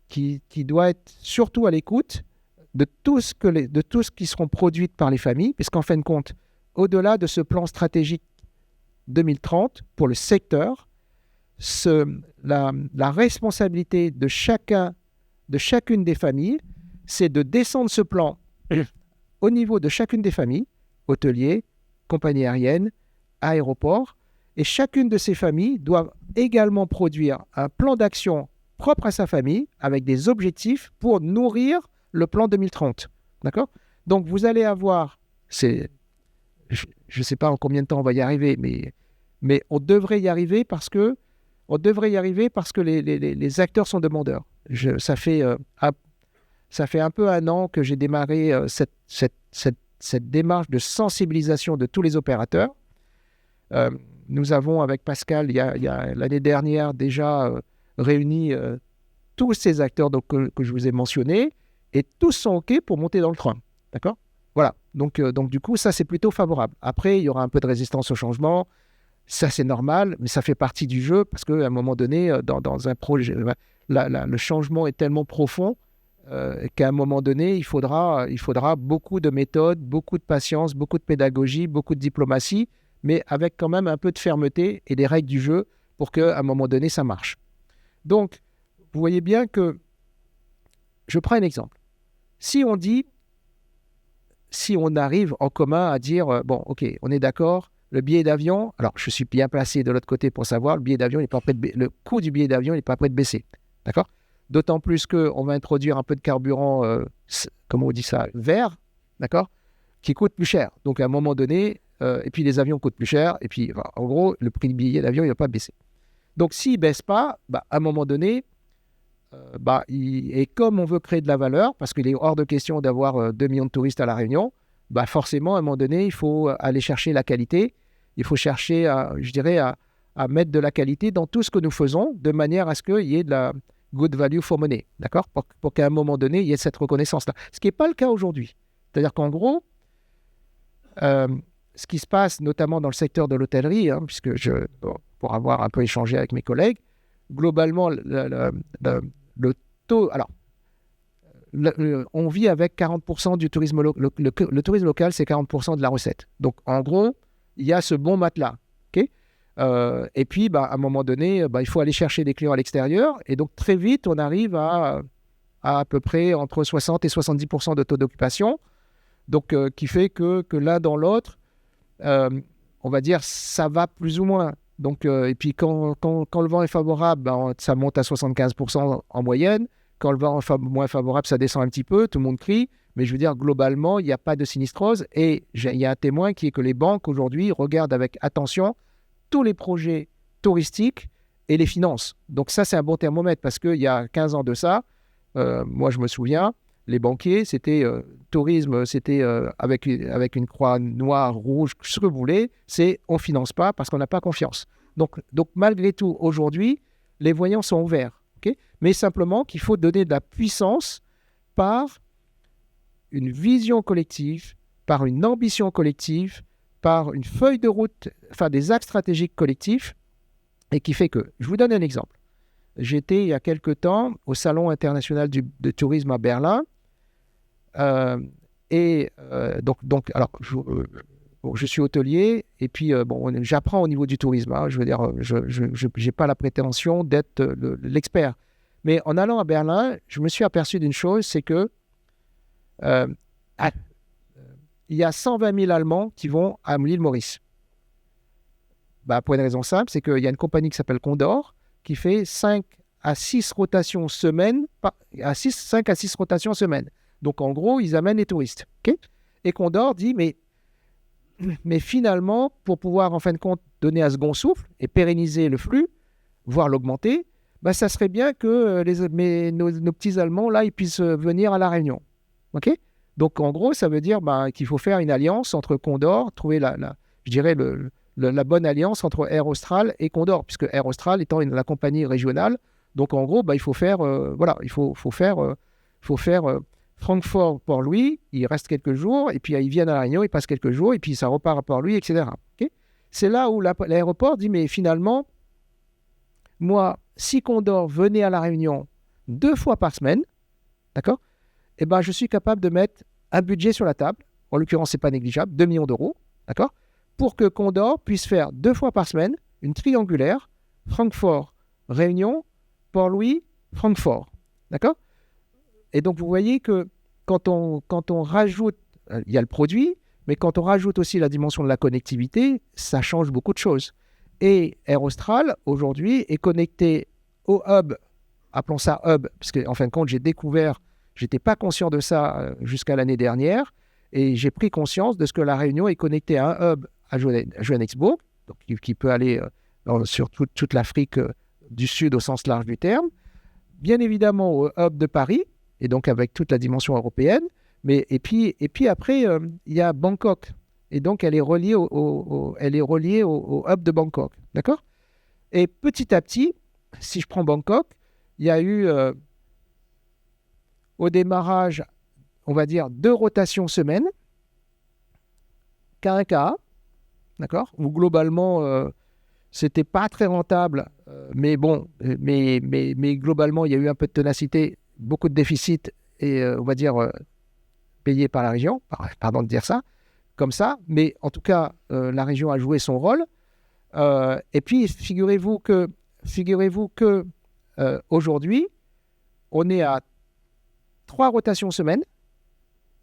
qui doit être surtout à l'écoute de tout ce qui seront produits par les familles, puisqu'en fin de compte, au-delà de ce plan stratégique 2030 pour le secteur, la responsabilité de chacune des familles, c'est de descendre ce plan au niveau de chacune des familles, hôteliers, compagnies aériennes, aéroports, et chacune de ces familles doit également produire un plan d'action propre à sa famille avec des objectifs pour nourrir le plan 2030. D'accord ? Donc, vous allez avoir, je ne sais pas en combien de temps on va y arriver, mais on devrait y arriver parce que les acteurs sont demandeurs. Ça fait un peu un an que j'ai démarré cette démarche de sensibilisation de tous les opérateurs. Nous avons, avec Pascal, il y a l'année dernière déjà réuni tous ces acteurs que je vous ai mentionnés, et tous sont OK pour monter dans le train. D'accord ? Voilà. Donc, du coup, ça, c'est plutôt favorable. Après, il y aura un peu de résistance au changement. Ça, c'est normal, mais ça fait partie du jeu parce qu'à un moment donné, dans un projet, le changement est tellement profond qu'à un moment donné, il faudra beaucoup de méthodes, beaucoup de patience, beaucoup de pédagogie, beaucoup de diplomatie, mais avec quand même un peu de fermeté et des règles du jeu pour qu'à un moment donné, ça marche. Donc, vous voyez bien que, je prends un exemple. Si on arrive en commun à dire, bon, OK, on est d'accord, le billet d'avion, alors je suis bien placé de l'autre côté pour savoir, le coût du billet d'avion n'est pas prêt de baisser. D'accord ? D'autant plus qu'on va introduire un peu de carburant, comment on dit ça, vert, d'accord ? Qui coûte plus cher. Donc, à un moment donné, et puis les avions coûtent plus cher, et puis, en gros, le prix du billet d'avion, il ne va pas baisser. Donc, s'il ne baisse pas, à un moment donné, et comme on veut créer de la valeur, parce qu'il est hors de question d'avoir 2 millions de touristes à La Réunion, forcément, à un moment donné, il faut aller chercher la qualité. Il faut chercher, à mettre de la qualité dans tout ce que nous faisons, de manière à ce qu'il y ait de la good value for money, d'accord ? Pour qu'à un moment donné, il y ait cette reconnaissance-là. Ce qui n'est pas le cas aujourd'hui. C'est-à-dire qu'en gros, ce qui se passe, notamment dans le secteur de l'hôtellerie, puisque pour avoir un peu échangé avec mes collègues, globalement, le taux... Alors, on vit avec 40% du tourisme local. Le tourisme local, c'est 40% de la recette. Donc, en gros, il y a ce bon matelas. Okay, et puis, à un moment donné, il faut aller chercher des clients à l'extérieur. Et donc, très vite, on arrive à peu près entre 60 et 70% de taux d'occupation. Donc, qui fait que l'un dans l'autre, on va dire, ça va plus ou moins. Donc, et puis, quand le vent est favorable, ça monte à 75% en moyenne. Quand le vent est moins favorable, ça descend un petit peu, tout le monde crie. Mais je veux dire, globalement, il n'y a pas de sinistrose. Et il y a un témoin qui est que les banques, aujourd'hui, regardent avec attention tous les projets touristiques et les finances. Donc ça, c'est un bon thermomètre parce qu'il y a 15 ans de ça, moi, je me souviens, les banquiers, c'était tourisme, c'était avec une croix noire, rouge, ce que vous voulez, c'est on ne finance pas parce qu'on n'a pas confiance. Donc malgré tout, aujourd'hui, les voyants sont ouverts. Okay, mais simplement qu'il faut donner de la puissance par une vision collective, par une ambition collective, par une feuille de route, enfin des axes stratégiques collectifs, et qui fait que, je vous donne un exemple. J'étais il y a quelque temps au Salon international de tourisme à Berlin, donc alors, je suis hôtelier, et puis j'apprends au niveau du tourisme. Hein, je veux dire, je n'ai pas la prétention d'être l'expert. Mais en allant à Berlin, je me suis aperçu d'une chose, c'est que il y a 120 000 Allemands qui vont à l'île Maurice. Pour une raison simple, c'est qu'il y a une compagnie qui s'appelle Condor qui fait 5 à 6 rotations semaine, 5 à 6 rotations semaine. Donc en gros, ils amènent les touristes. Okay, et Condor dit, mais finalement, pour pouvoir en fin de compte donner un second souffle et pérenniser le flux, voire l'augmenter, ça serait bien que nos petits Allemands, là, ils puissent venir à La Réunion. Okay, donc en gros, ça veut dire qu'il faut faire une alliance entre Condor, trouver la bonne alliance entre Air Austral et Condor, puisque Air Austral étant la compagnie régionale. Donc en gros, il faut faire, Francfort Port-Louis, il reste quelques jours, et puis ils viennent à La Réunion, ils passent quelques jours, et puis ça repart à Port-Louis, etc. Okay, c'est là où l'aéroport dit, mais finalement, moi, si Condor venait à La Réunion 2 fois par semaine, d'accord, je suis capable de mettre un budget sur la table, en l'occurrence, ce n'est pas négligeable, 2 millions d'euros, d'accord, pour que Condor puisse faire 2 fois par semaine une triangulaire, Francfort, Réunion, Port-Louis, Francfort, d'accord. Et donc, vous voyez que quand on rajoute, il y a le produit, mais quand on rajoute aussi la dimension de la connectivité, ça change beaucoup de choses. Et Air Austral, aujourd'hui, est connecté au hub, appelons ça hub, parce qu'en fin de compte, j'ai découvert, je n'étais pas conscient de ça jusqu'à l'année dernière, et j'ai pris conscience de ce que La Réunion est connectée à un hub à Johannesburg, donc, qui peut aller sur toute l'Afrique du Sud au sens large du terme, bien évidemment au hub de Paris, et donc avec toute la dimension européenne, et puis après, il y a Bangkok, et donc elle est reliée au hub de Bangkok, d'accord. Et petit à petit, si je prends Bangkok, il y a eu au démarrage, on va dire 2 rotations semaine, K1K1, d'accord, où globalement, c'était pas très rentable, mais globalement, il y a eu un peu de ténacité, beaucoup de déficits, et on va dire payé par la région, pardon de dire ça, comme ça, mais en tout cas, la région a joué son rôle. Et puis, figurez-vous que aujourd'hui, on est à 3 rotations semaine,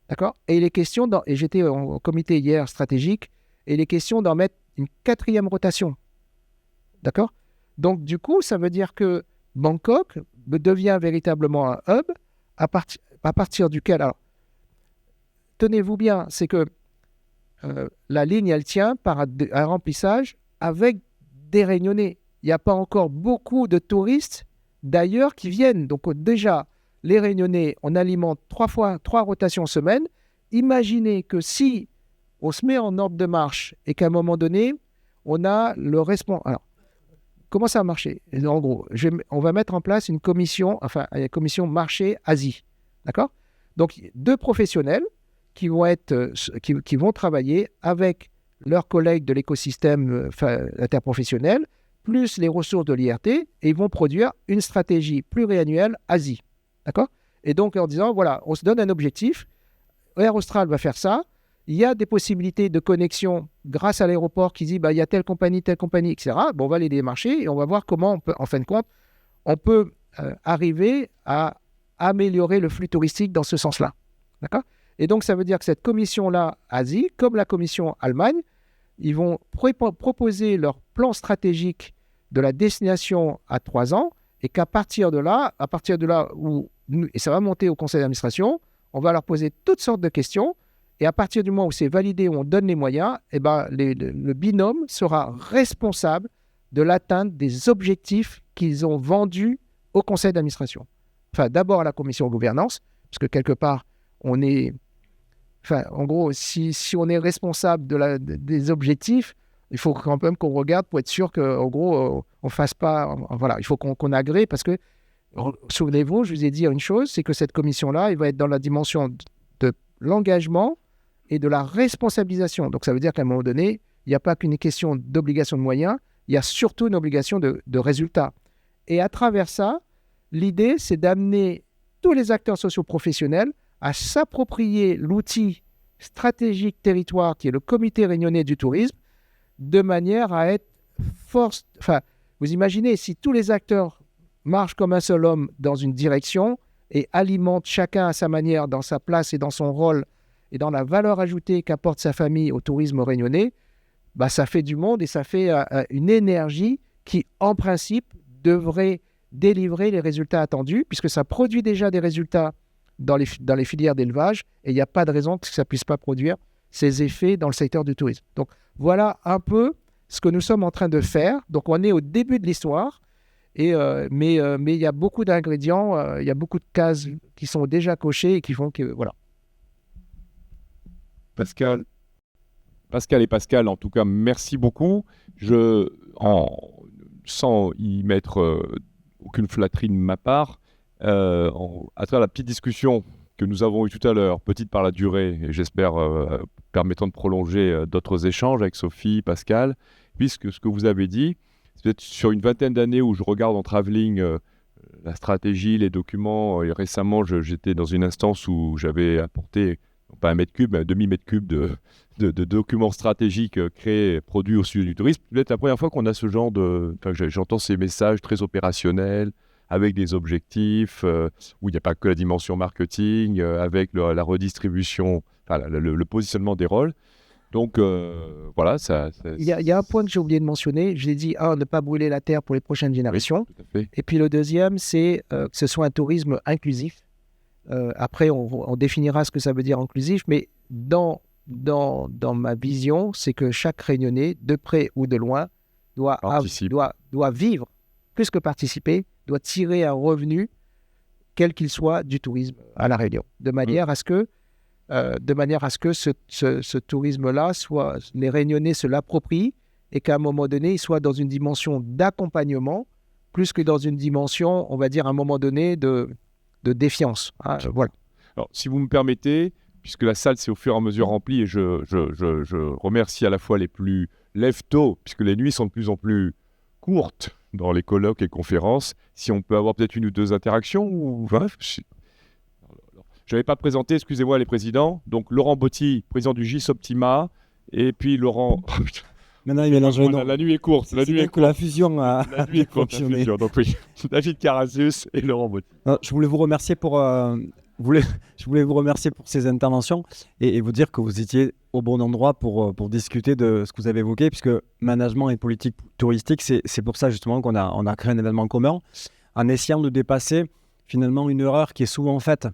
d'accord, et il est question, et j'étais en comité hier stratégique, et il est question d'en mettre une 4e rotation, d'accord. Donc, du coup, ça veut dire que Bangkok devient véritablement un hub à partir duquel, alors, tenez-vous bien, c'est que la ligne, elle tient par un remplissage avec des Réunionnais. Il n'y a pas encore beaucoup de touristes d'ailleurs qui viennent. Donc déjà, les Réunionnais, on alimente 3 rotations semaine. Imaginez que si on se met en ordre de marche et qu'à un moment donné, on a le responsable. Alors, comment ça va marcher? En gros, on va mettre en place une commission marché-Asie. D'accord? Donc, 2 professionnels qui vont travailler avec leurs collègues de l'écosystème interprofessionnel, plus les ressources de l'IRT, et ils vont produire une stratégie pluriannuelle Asie. D'accord? Et donc, en disant, voilà, on se donne un objectif, Air Austral va faire ça, il y a des possibilités de connexion grâce à l'aéroport qui dit, il y a telle compagnie, etc. Bon, on va les démarcher et on va voir comment, on peut, en fin de compte, on peut arriver à améliorer le flux touristique dans ce sens-là. D'accord? Et donc, ça veut dire que cette commission-là, Asie, comme la commission Allemagne, ils vont proposer leur plan stratégique de la destination à 3 ans et qu'à partir de là, et ça va monter au conseil d'administration, on va leur poser toutes sortes de questions, et à partir du moment où c'est validé, où on donne les moyens, eh ben, le binôme sera responsable de l'atteinte des objectifs qu'ils ont vendus au conseil d'administration. Enfin, d'abord à la commission de gouvernance, parce que quelque part, en gros, si on est responsable des objectifs, il faut quand même qu'on regarde pour être sûr qu'en gros, on ne fasse pas... Voilà, il faut qu'on agrée, parce que, souvenez-vous, je vous ai dit une chose, c'est que cette commission-là, elle va être dans la dimension de l'engagement et de la responsabilisation. Donc, ça veut dire qu'à un moment donné, il n'y a pas qu'une question d'obligation de moyens, il y a surtout une obligation de résultat. Et à travers ça, l'idée, c'est d'amener tous les acteurs socioprofessionnels à s'approprier l'outil stratégique territoire qui est le comité réunionnais du tourisme, de manière à être force... Enfin, vous imaginez, si tous les acteurs marchent comme un seul homme dans une direction et alimentent chacun à sa manière, dans sa place et dans son rôle, et dans la valeur ajoutée qu'apporte sa famille au tourisme réunionnais, bah, ça fait du monde et ça fait une énergie qui, en principe, devrait délivrer les résultats attendus, puisque ça produit déjà des résultats dans les filières d'élevage, et il n'y a pas de raison que ça ne puisse pas produire ces effets dans le secteur du tourisme. Donc, voilà un peu ce que nous sommes en train de faire. Donc, on est au début de l'histoire, mais il y a beaucoup d'ingrédients, il y a beaucoup de cases qui sont déjà cochées et qui font que... Voilà. Pascal et Pascal, en tout cas, merci beaucoup. Sans y mettre aucune flatterie de ma part, à travers la petite discussion que nous avons eue tout à l'heure, petite par la durée, et j'espère permettant de prolonger d'autres échanges avec Sophie, Pascal, puisque ce que vous avez dit, c'est peut-être sur une vingtaine d'années où je regarde en travelling la stratégie, les documents, et récemment j'étais dans une instance où j'avais apporté, non pas un mètre cube, mais un demi-mètre cube de documents stratégiques créés, produits au sujet du tourisme. C'est peut-être la première fois qu'on a ce genre de... Enfin, j'entends ces messages très opérationnels, avec des objectifs, où il n'y a pas que la dimension marketing, avec la redistribution, enfin, le positionnement des rôles. Donc, voilà, ça... Il y a un point que j'ai oublié de mentionner. Je l'ai dit, ne pas brûler la terre pour les prochaines générations. Oui, tout à fait. Et puis le deuxième, c'est que ce soit un tourisme inclusif. Après, on définira ce que ça veut dire inclusif, mais dans ma vision, c'est que chaque Réunionnais, de près ou de loin, doit vivre, plus que participer, doit tirer un revenu, quel qu'il soit, du tourisme à La Réunion, de manière à ce que ce tourisme-là, les Réunionnais se l'approprient et qu'à un moment donné, il soit dans une dimension d'accompagnement, plus que dans une dimension, on va dire, à un moment donné, de défiance. Voilà. Alors, si vous me permettez, puisque la salle s'est au fur et à mesure remplie, et je remercie à la fois les plus lève-tôt, puisque les nuits sont de plus en plus courtes dans les colloques et conférences, si on peut avoir peut-être une ou deux interactions, ou... Je n'avais pas présenté, excusez-moi les présidents, donc Laurent Botti, président du GIS Optima, et puis Laurent... Maintenant, il mélange les noms. La nuit est courte. C'est que la fusion a fonctionné. Donc oui, David Carasus et Laurent Botti. Je voulais vous remercier pour... Je voulais vous remercier pour ces interventions et vous dire que vous étiez au bon endroit pour discuter de ce que vous avez évoqué, puisque management et politique touristique, c'est pour ça justement qu'on a créé un événement commun, en essayant de dépasser finalement une erreur qui est souvent faite,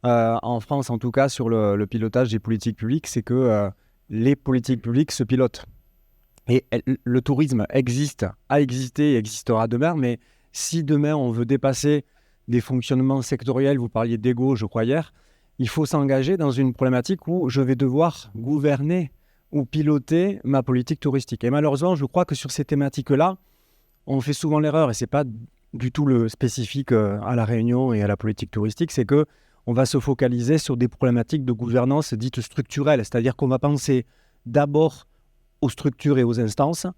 en France en tout cas, sur le pilotage des politiques publiques, c'est que les politiques publiques se pilotent. Et le tourisme a existé et existera demain, mais si demain on veut dépasser des fonctionnements sectoriels, vous parliez d'ego, je crois hier, il faut s'engager dans une problématique où je vais devoir gouverner ou piloter ma politique touristique. Et malheureusement, je crois que sur ces thématiques-là, on fait souvent l'erreur, et ce n'est pas du tout le spécifique à La Réunion et à la politique touristique, c'est qu'on va se focaliser sur des problématiques de gouvernance dites structurelles, c'est-à-dire qu'on va penser d'abord aux structures et aux instances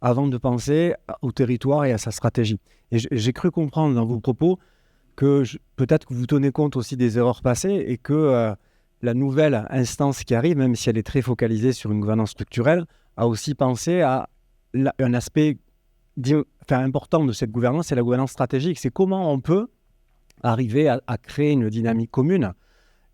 avant de penser au territoire et à sa stratégie. Et j'ai cru comprendre dans vos propos que peut-être que vous tenez compte aussi des erreurs passées et que la nouvelle instance qui arrive, même si elle est très focalisée sur une gouvernance structurelle, a aussi pensé à un aspect important de cette gouvernance, c'est la gouvernance stratégique. C'est comment on peut arriver à créer une dynamique commune.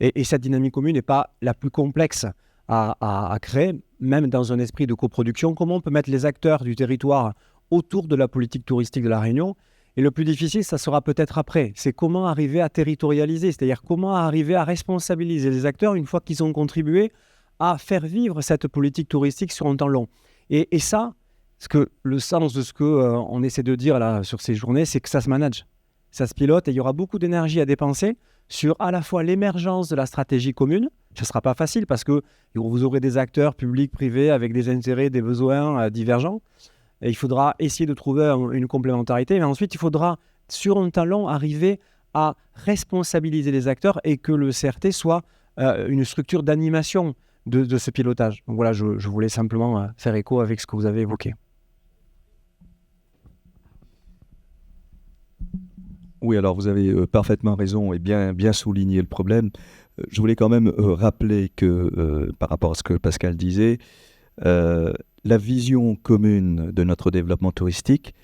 Et cette dynamique commune n'est pas la plus complexe à créer, même dans un esprit de coproduction. Comment on peut mettre les acteurs du territoire autour de la politique touristique de La Réunion Et le plus difficile, ça sera peut-être après. C'est comment arriver à territorialiser, c'est-à-dire comment arriver à responsabiliser les acteurs une fois qu'ils ont contribué à faire vivre cette politique touristique sur un temps long. Et ça, le sens de ce qu'on essaie de dire là sur ces journées, c'est que ça se manage, ça se pilote, et il y aura beaucoup d'énergie à dépenser sur à la fois l'émergence de la stratégie commune. Ce ne sera pas facile parce que vous aurez des acteurs publics, privés, avec des intérêts, des besoins divergents. Et il faudra essayer de trouver une complémentarité, mais ensuite il faudra, sur un temps long, arriver à responsabiliser les acteurs et que le CRT soit une structure d'animation de ce pilotage. Donc voilà, je voulais simplement faire écho avec ce que vous avez évoqué. Oui, alors vous avez parfaitement raison et bien souligné le problème. Je voulais quand même rappeler que, par rapport à ce que Pascal disait, la vision commune de notre développement touristique,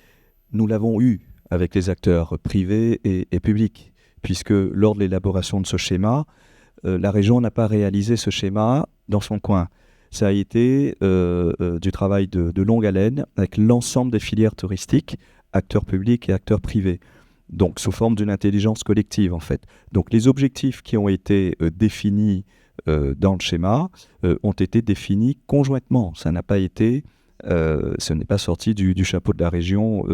nous l'avons eue avec les acteurs privés et publics, puisque lors de l'élaboration de ce schéma, la région n'a pas réalisé ce schéma dans son coin. Ça a été du travail de longue haleine avec l'ensemble des filières touristiques, acteurs publics et acteurs privés. Donc sous forme d'une intelligence collective en fait. Donc les objectifs qui ont été définis dans le schéma ont été définis conjointement. Ça n'a pas été, ce n'est pas sorti du chapeau de la région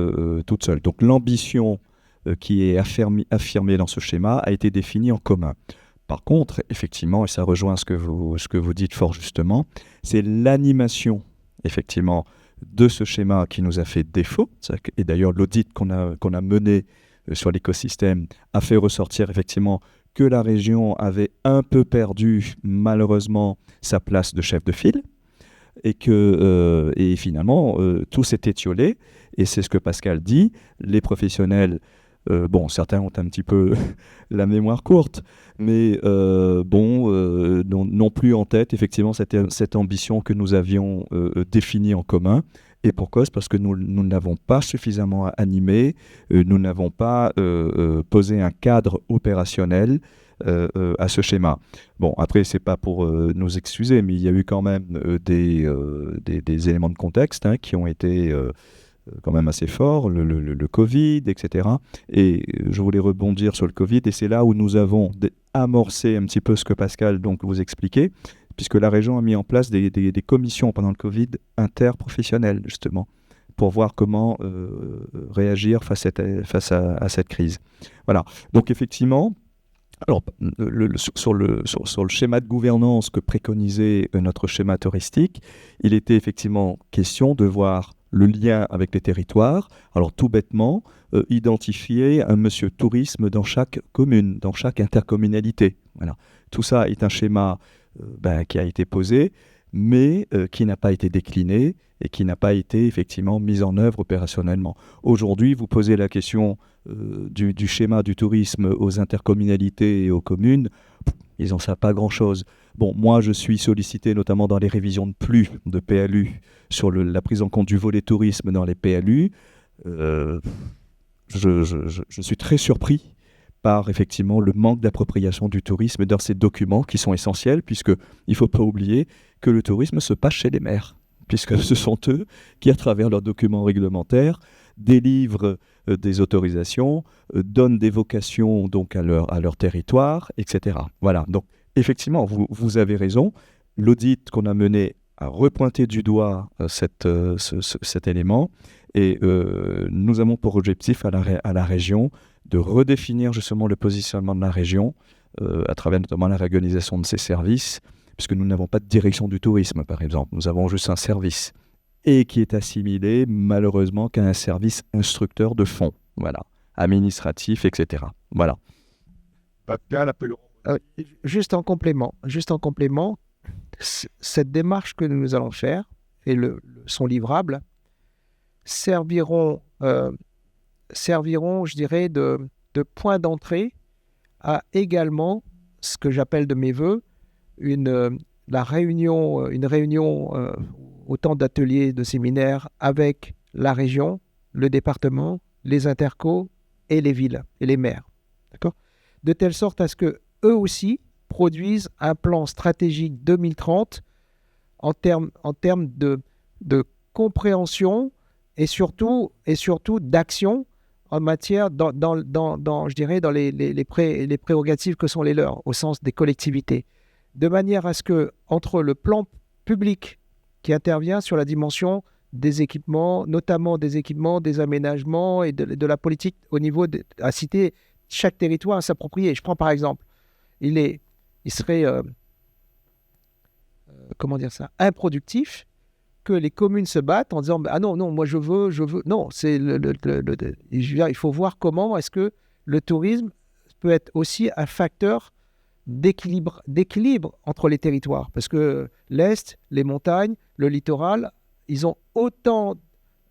toute seule. Donc l'ambition qui est affirmée dans ce schéma a été définie en commun. Par contre, effectivement, et ça rejoint ce que vous dites fort justement, c'est l'animation effectivement de ce schéma qui nous a fait défaut. Et d'ailleurs l'audit qu'on a mené sur l'écosystème a fait ressortir effectivement que la région avait un peu perdu malheureusement sa place de chef de file et que et finalement tout s'est étiolé, et c'est ce que Pascal dit, les professionnels certains ont un petit peu la mémoire courte, mais n'ont plus en tête effectivement cette ambition que nous avions définie en commun. Et pour cause, parce que nous ne l'avons pas suffisamment animé, nous n'avons pas posé un cadre opérationnel à ce schéma. Bon, après, c'est pas pour nous excuser, mais il y a eu quand même des éléments de contexte qui ont été quand même assez forts, le Covid, etc. Et je voulais rebondir sur le Covid, et c'est là où nous avons amorcé un petit peu ce que Pascal donc vous expliquait, puisque la région a mis en place des commissions pendant le Covid interprofessionnelles, justement, pour voir comment réagir face à cette crise. Voilà. Donc effectivement, alors, sur le schéma de gouvernance que préconisait notre schéma touristique, il était effectivement question de voir le lien avec les territoires. Alors tout bêtement, identifier un monsieur tourisme dans chaque commune, dans chaque intercommunalité. Voilà. Tout ça est un schéma qui a été posé, mais qui n'a pas été décliné et qui n'a pas été effectivement mis en œuvre opérationnellement. Aujourd'hui, vous posez la question du schéma du tourisme aux intercommunalités et aux communes, ils n'en savent pas grand-chose. Bon, moi, je suis sollicité notamment dans les révisions de PLU, de PLU, sur la prise en compte du volet tourisme dans les PLU. Je suis très surpris par effectivement le manque d'appropriation du tourisme dans ces documents qui sont essentiels, puisqu'il ne faut pas oublier que le tourisme se passe chez les maires, puisque ce sont eux qui, à travers leurs documents réglementaires, délivrent des autorisations, donnent des vocations donc à leur territoire, etc. Voilà, donc effectivement, vous avez raison, l'audit qu'on a mené a repointé du doigt cet élément, et nous avons pour objectif à la région de redéfinir justement le positionnement de la région à travers notamment la réorganisation de ses services, puisque nous n'avons pas de direction du tourisme, par exemple. Nous avons juste un service, et qui est assimilé malheureusement qu'à un service instructeur de fond, voilà, administratif, etc. Voilà. Juste en complément, cette démarche que nous allons faire et son livrable serviront, je dirais, de point d'entrée à également ce que j'appelle de mes voeux une réunion autant d'ateliers, de séminaires avec la région, le département, les intercos et les villes et les maires. D'accord ? De telle sorte à ce que eux aussi produisent un plan stratégique 2030 en termes de compréhension et surtout d'action en matière, je dirais, dans les prérogatives que sont les leurs, au sens des collectivités, de manière à ce que, entre le plan public qui intervient sur la dimension des équipements, notamment des équipements, des aménagements et de la politique au niveau à citer chaque territoire à s'approprier. Je prends par exemple, il serait, comment dire ça, improductif que les communes se battent en disant ah non, moi je veux. Non, c'est je veux dire, il faut voir comment est-ce que le tourisme peut être aussi un facteur d'équilibre entre les territoires. Parce que l'Est, les montagnes, le littoral, ils ont autant,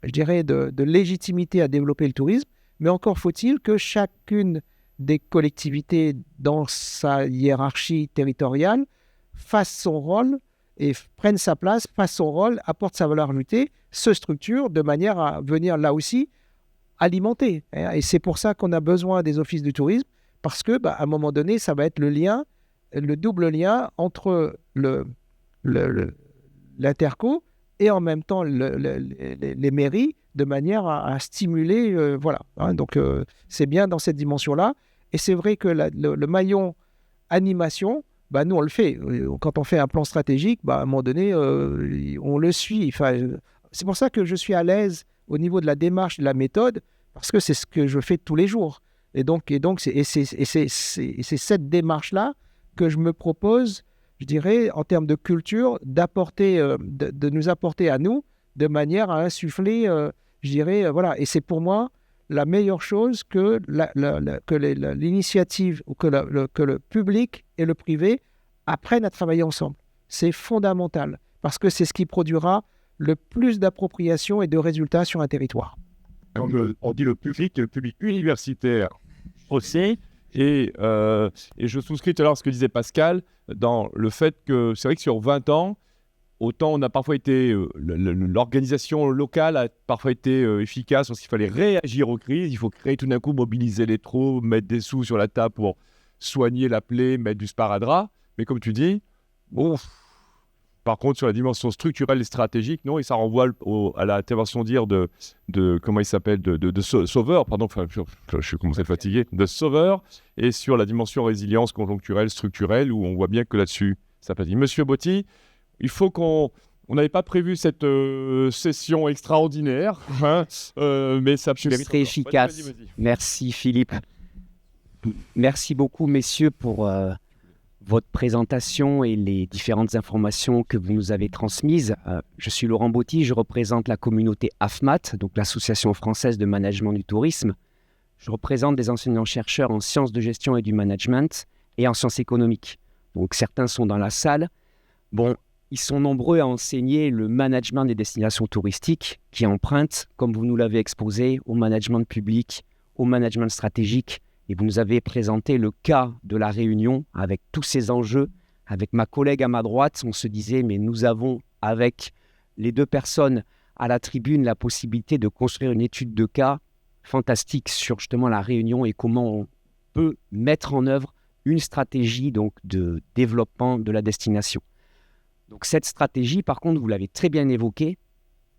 je dirais, de légitimité à développer le tourisme, mais encore faut-il que chacune des collectivités dans sa hiérarchie territoriale fasse son rôle et prenne sa place, fasse son rôle, apporte sa valeur ajoutée, se structure de manière à venir là aussi alimenter. Et c'est pour ça qu'on a besoin des offices du tourisme, parce que à un moment donné, ça va être le lien, le double lien entre l'interco et en même temps les mairies, de manière à stimuler, voilà. Donc c'est bien dans cette dimension-là. Et c'est vrai que le maillon animation, nous on le fait. Quand on fait un plan stratégique, à un moment donné, on le suit. Enfin, c'est pour ça que je suis à l'aise au niveau de la démarche, de la méthode, parce que c'est ce que je fais tous les jours. Et donc c'est cette démarche-là que je me propose, je dirais, en termes de culture, d'apporter, de nous apporter à nous, de manière à insuffler, je dirais, voilà. Et c'est pour moi la meilleure chose que l'initiative, ou que le public et le privé apprennent à travailler ensemble. C'est fondamental, parce que c'est ce qui produira le plus d'appropriation et de résultats sur un territoire. On dit le public universitaire aussi, et je souscris tout à l'heure à ce que disait Pascal, dans le fait que c'est vrai que sur 20 ans, autant on a parfois été, l'organisation locale a parfois été efficace parce qu'il fallait réagir aux crises, il faut créer tout d'un coup, mobiliser les troupes, mettre des sous sur la table pour soigner la plaie, mettre du sparadrap, mais comme tu dis, par contre sur la dimension structurelle et stratégique, non, et ça renvoie à l'intervention de comment il s'appelle, de Sauveur, pardon, enfin, je suis commencé à être fatigué, de Sauveur, et sur la dimension résilience conjoncturelle, structurelle, où on voit bien que là-dessus, ça peut dire. Monsieur Botti, il faut on n'avait pas prévu cette session extraordinaire, mais ça je serai efficace. Vas-y. Merci Philippe. Merci beaucoup messieurs pour votre présentation et les différentes informations que vous nous avez transmises. Je suis Laurent Botti, je représente la communauté AFMAT, donc l'Association française de management du tourisme. Je représente des enseignants-chercheurs en sciences de gestion et du management et en sciences économiques. Donc certains sont dans la salle. Bon, ils sont nombreux à enseigner le management des destinations touristiques qui empruntent, comme vous nous l'avez exposé, au management public, au management stratégique. Et vous nous avez présenté le cas de la Réunion avec tous ces enjeux. Avec ma collègue à ma droite, on se disait, mais nous avons, avec les deux personnes à la tribune, la possibilité de construire une étude de cas fantastique sur justement la Réunion et comment on peut mettre en œuvre une stratégie donc, de développement de la destination. Donc cette stratégie, par contre, vous l'avez très bien évoquée,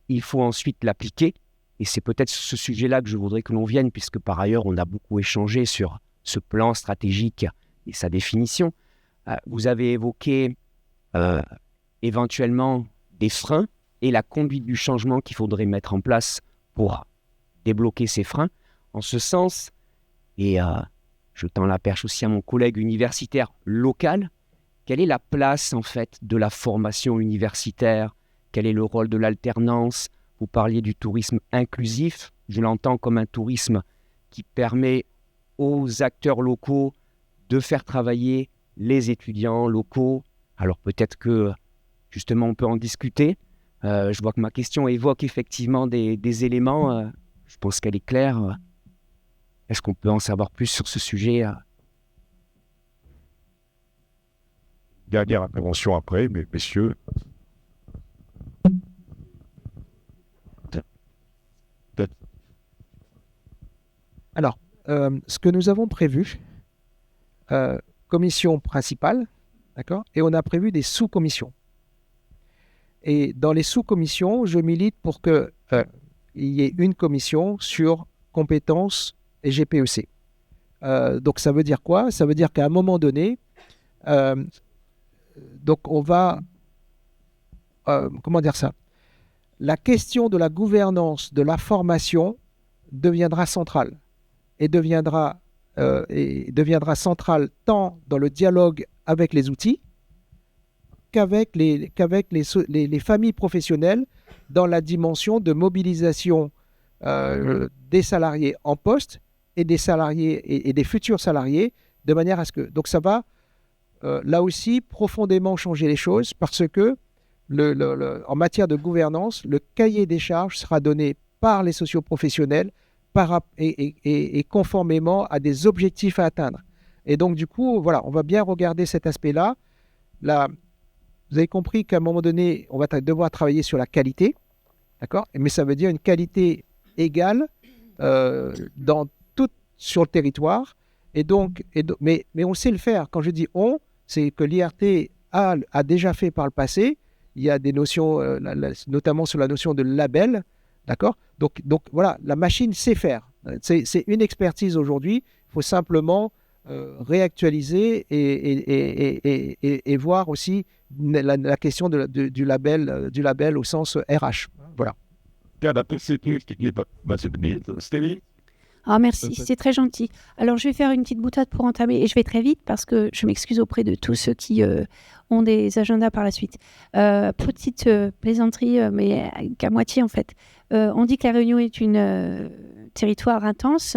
il faut ensuite l'appliquer. Et c'est peut-être sur ce sujet-là que je voudrais que l'on vienne, puisque par ailleurs, on a beaucoup échangé sur ce plan stratégique et sa définition. Vous avez évoqué éventuellement des freins et la conduite du changement qu'il faudrait mettre en place pour débloquer ces freins. En ce sens, et je tends la perche aussi à mon collègue universitaire local, quelle est la place en fait de la formation universitaire? Quel est le rôle de l'alternance? Vous parliez du tourisme inclusif. Je l'entends comme un tourisme qui permet aux acteurs locaux de faire travailler les étudiants locaux. Alors peut-être que justement on peut en discuter. Je vois que ma question évoque effectivement des éléments. Je pense qu'elle est claire. Est-ce qu'on peut en savoir plus sur ce sujet? Dernière intervention après, mais messieurs. Alors, ce que nous avons prévu, commission principale, d'accord, et on a prévu des sous-commissions. Et dans les sous-commissions, je milite pour qu'il y ait une commission sur compétences et GPEC. Donc ça veut dire quoi? Ça veut dire qu'à un moment donné, donc on va... comment dire ça? La question de la gouvernance de la formation deviendra centrale et deviendra centrale tant dans le dialogue avec les outils qu'avec les familles professionnelles dans la dimension de mobilisation des salariés en poste et des salariés et des futurs salariés, de manière à ce que... Donc ça va là aussi profondément changer les choses, parce que en matière de gouvernance, le cahier des charges sera donné par les socioprofessionnels et conformément à des objectifs à atteindre. Et donc du coup, voilà, on va bien regarder cet aspect-là. Là, vous avez compris qu'à un moment donné, on va devoir travailler sur la qualité, d'accord? Mais ça veut dire une qualité égale sur le territoire. Mais on sait le faire. Quand je dis on, c'est que l'IRT a déjà fait par le passé. Il y a des notions, notamment sur la notion de label, d'accord? Donc voilà, la machine sait faire. C'est une expertise aujourd'hui. Il faut simplement réactualiser et voir aussi la question du label au sens RH. Voilà. Ah, merci, c'est très gentil. Alors, je vais faire une petite boutade pour entamer, et je vais très vite parce que je m'excuse auprès de tous ceux qui ont des agendas par la suite. Petite plaisanterie, mais qu'à moitié en fait. On dit que la Réunion est un territoire intense,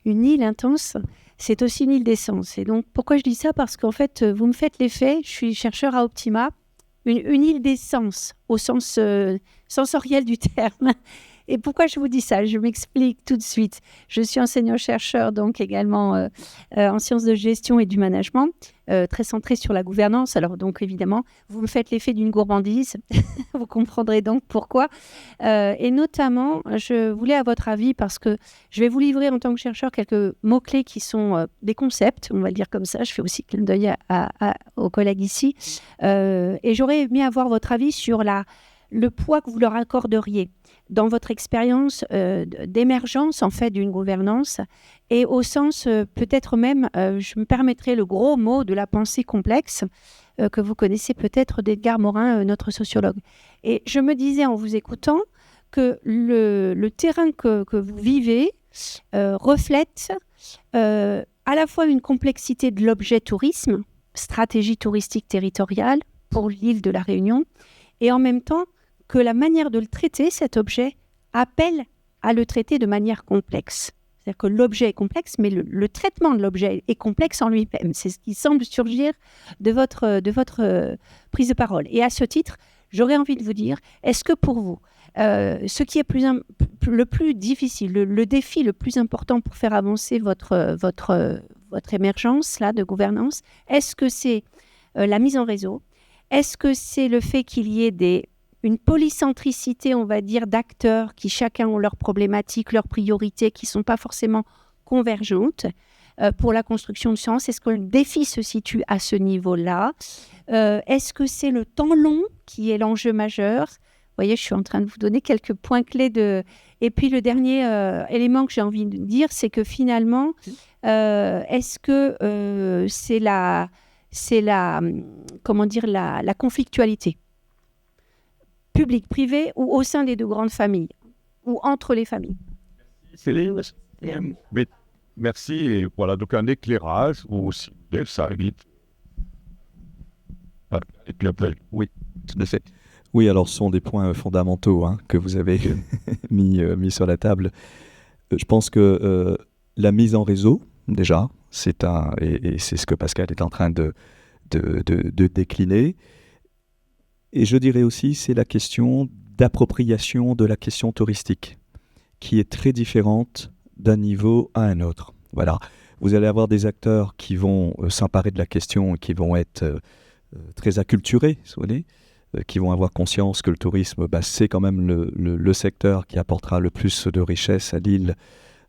une île intense. C'est aussi une île d'essence. Et donc, pourquoi je dis ça? Parce qu'en fait, vous me faites l'effet, je suis chercheur à Optima, une île d'essence, au sens sensoriel du terme. Et pourquoi je vous dis ça? Je m'explique tout de suite. Je suis enseignant-chercheur, donc également en sciences de gestion et du management, très centré sur la gouvernance. Alors donc évidemment, vous me faites l'effet d'une gourmandise. Vous comprendrez donc pourquoi. Et notamment, je voulais à votre avis, parce que je vais vous livrer en tant que chercheur quelques mots-clés qui sont des concepts, on va le dire comme ça. Je fais aussi clin d'œil aux collègues ici. Et j'aurais aimé avoir votre avis sur le poids que vous leur accorderiez dans votre expérience d'émergence en fait d'une gouvernance, et au sens peut-être même, je me permettrai le gros mot de la pensée complexe que vous connaissez peut-être d'Edgar Morin, notre sociologue. Et je me disais en vous écoutant que le terrain que vous vivez reflète à la fois une complexité de l'objet tourisme, stratégie touristique territoriale pour l'île de la Réunion, et en même temps que la manière de le traiter, cet objet, appelle à le traiter de manière complexe. C'est-à-dire que l'objet est complexe, mais le traitement de l'objet est complexe en lui-même. C'est ce qui semble surgir de votre prise de parole. Et à ce titre, j'aurais envie de vous dire, est-ce que pour vous, ce qui est le plus difficile, le défi le plus important pour faire avancer votre émergence là, de gouvernance, est-ce que c'est la mise en réseau? Est-ce que c'est le fait qu'il y ait une polycentricité, on va dire, d'acteurs qui chacun ont leurs problématiques, leurs priorités, qui ne sont pas forcément convergentes pour la construction de sens? Est-ce que le défi se situe à ce niveau-là? Est-ce que c'est le temps long qui est l'enjeu majeur? Vous voyez, je suis en train de vous donner quelques points clés Et puis le dernier élément que j'ai envie de dire, c'est que finalement, est-ce que c'est la conflictualité public-privé ou au sein des deux grandes familles ou entre les familles? Merci. Et voilà, donc un éclairage aussi, ça évite. Et puis après, oui, tout à fait. Oui, alors ce sont des points fondamentaux que vous avez mis sur la table. Je pense que la mise en réseau, déjà, et c'est ce que Pascal est en train de décliner. Et je dirais aussi, c'est la question d'appropriation de la question touristique, qui est très différente d'un niveau à un autre. Voilà. Vous allez avoir des acteurs qui vont s'emparer de la question et qui vont être très acculturés, vous voyez, qui vont avoir conscience que le tourisme, c'est quand même le secteur qui apportera le plus de richesse à l'île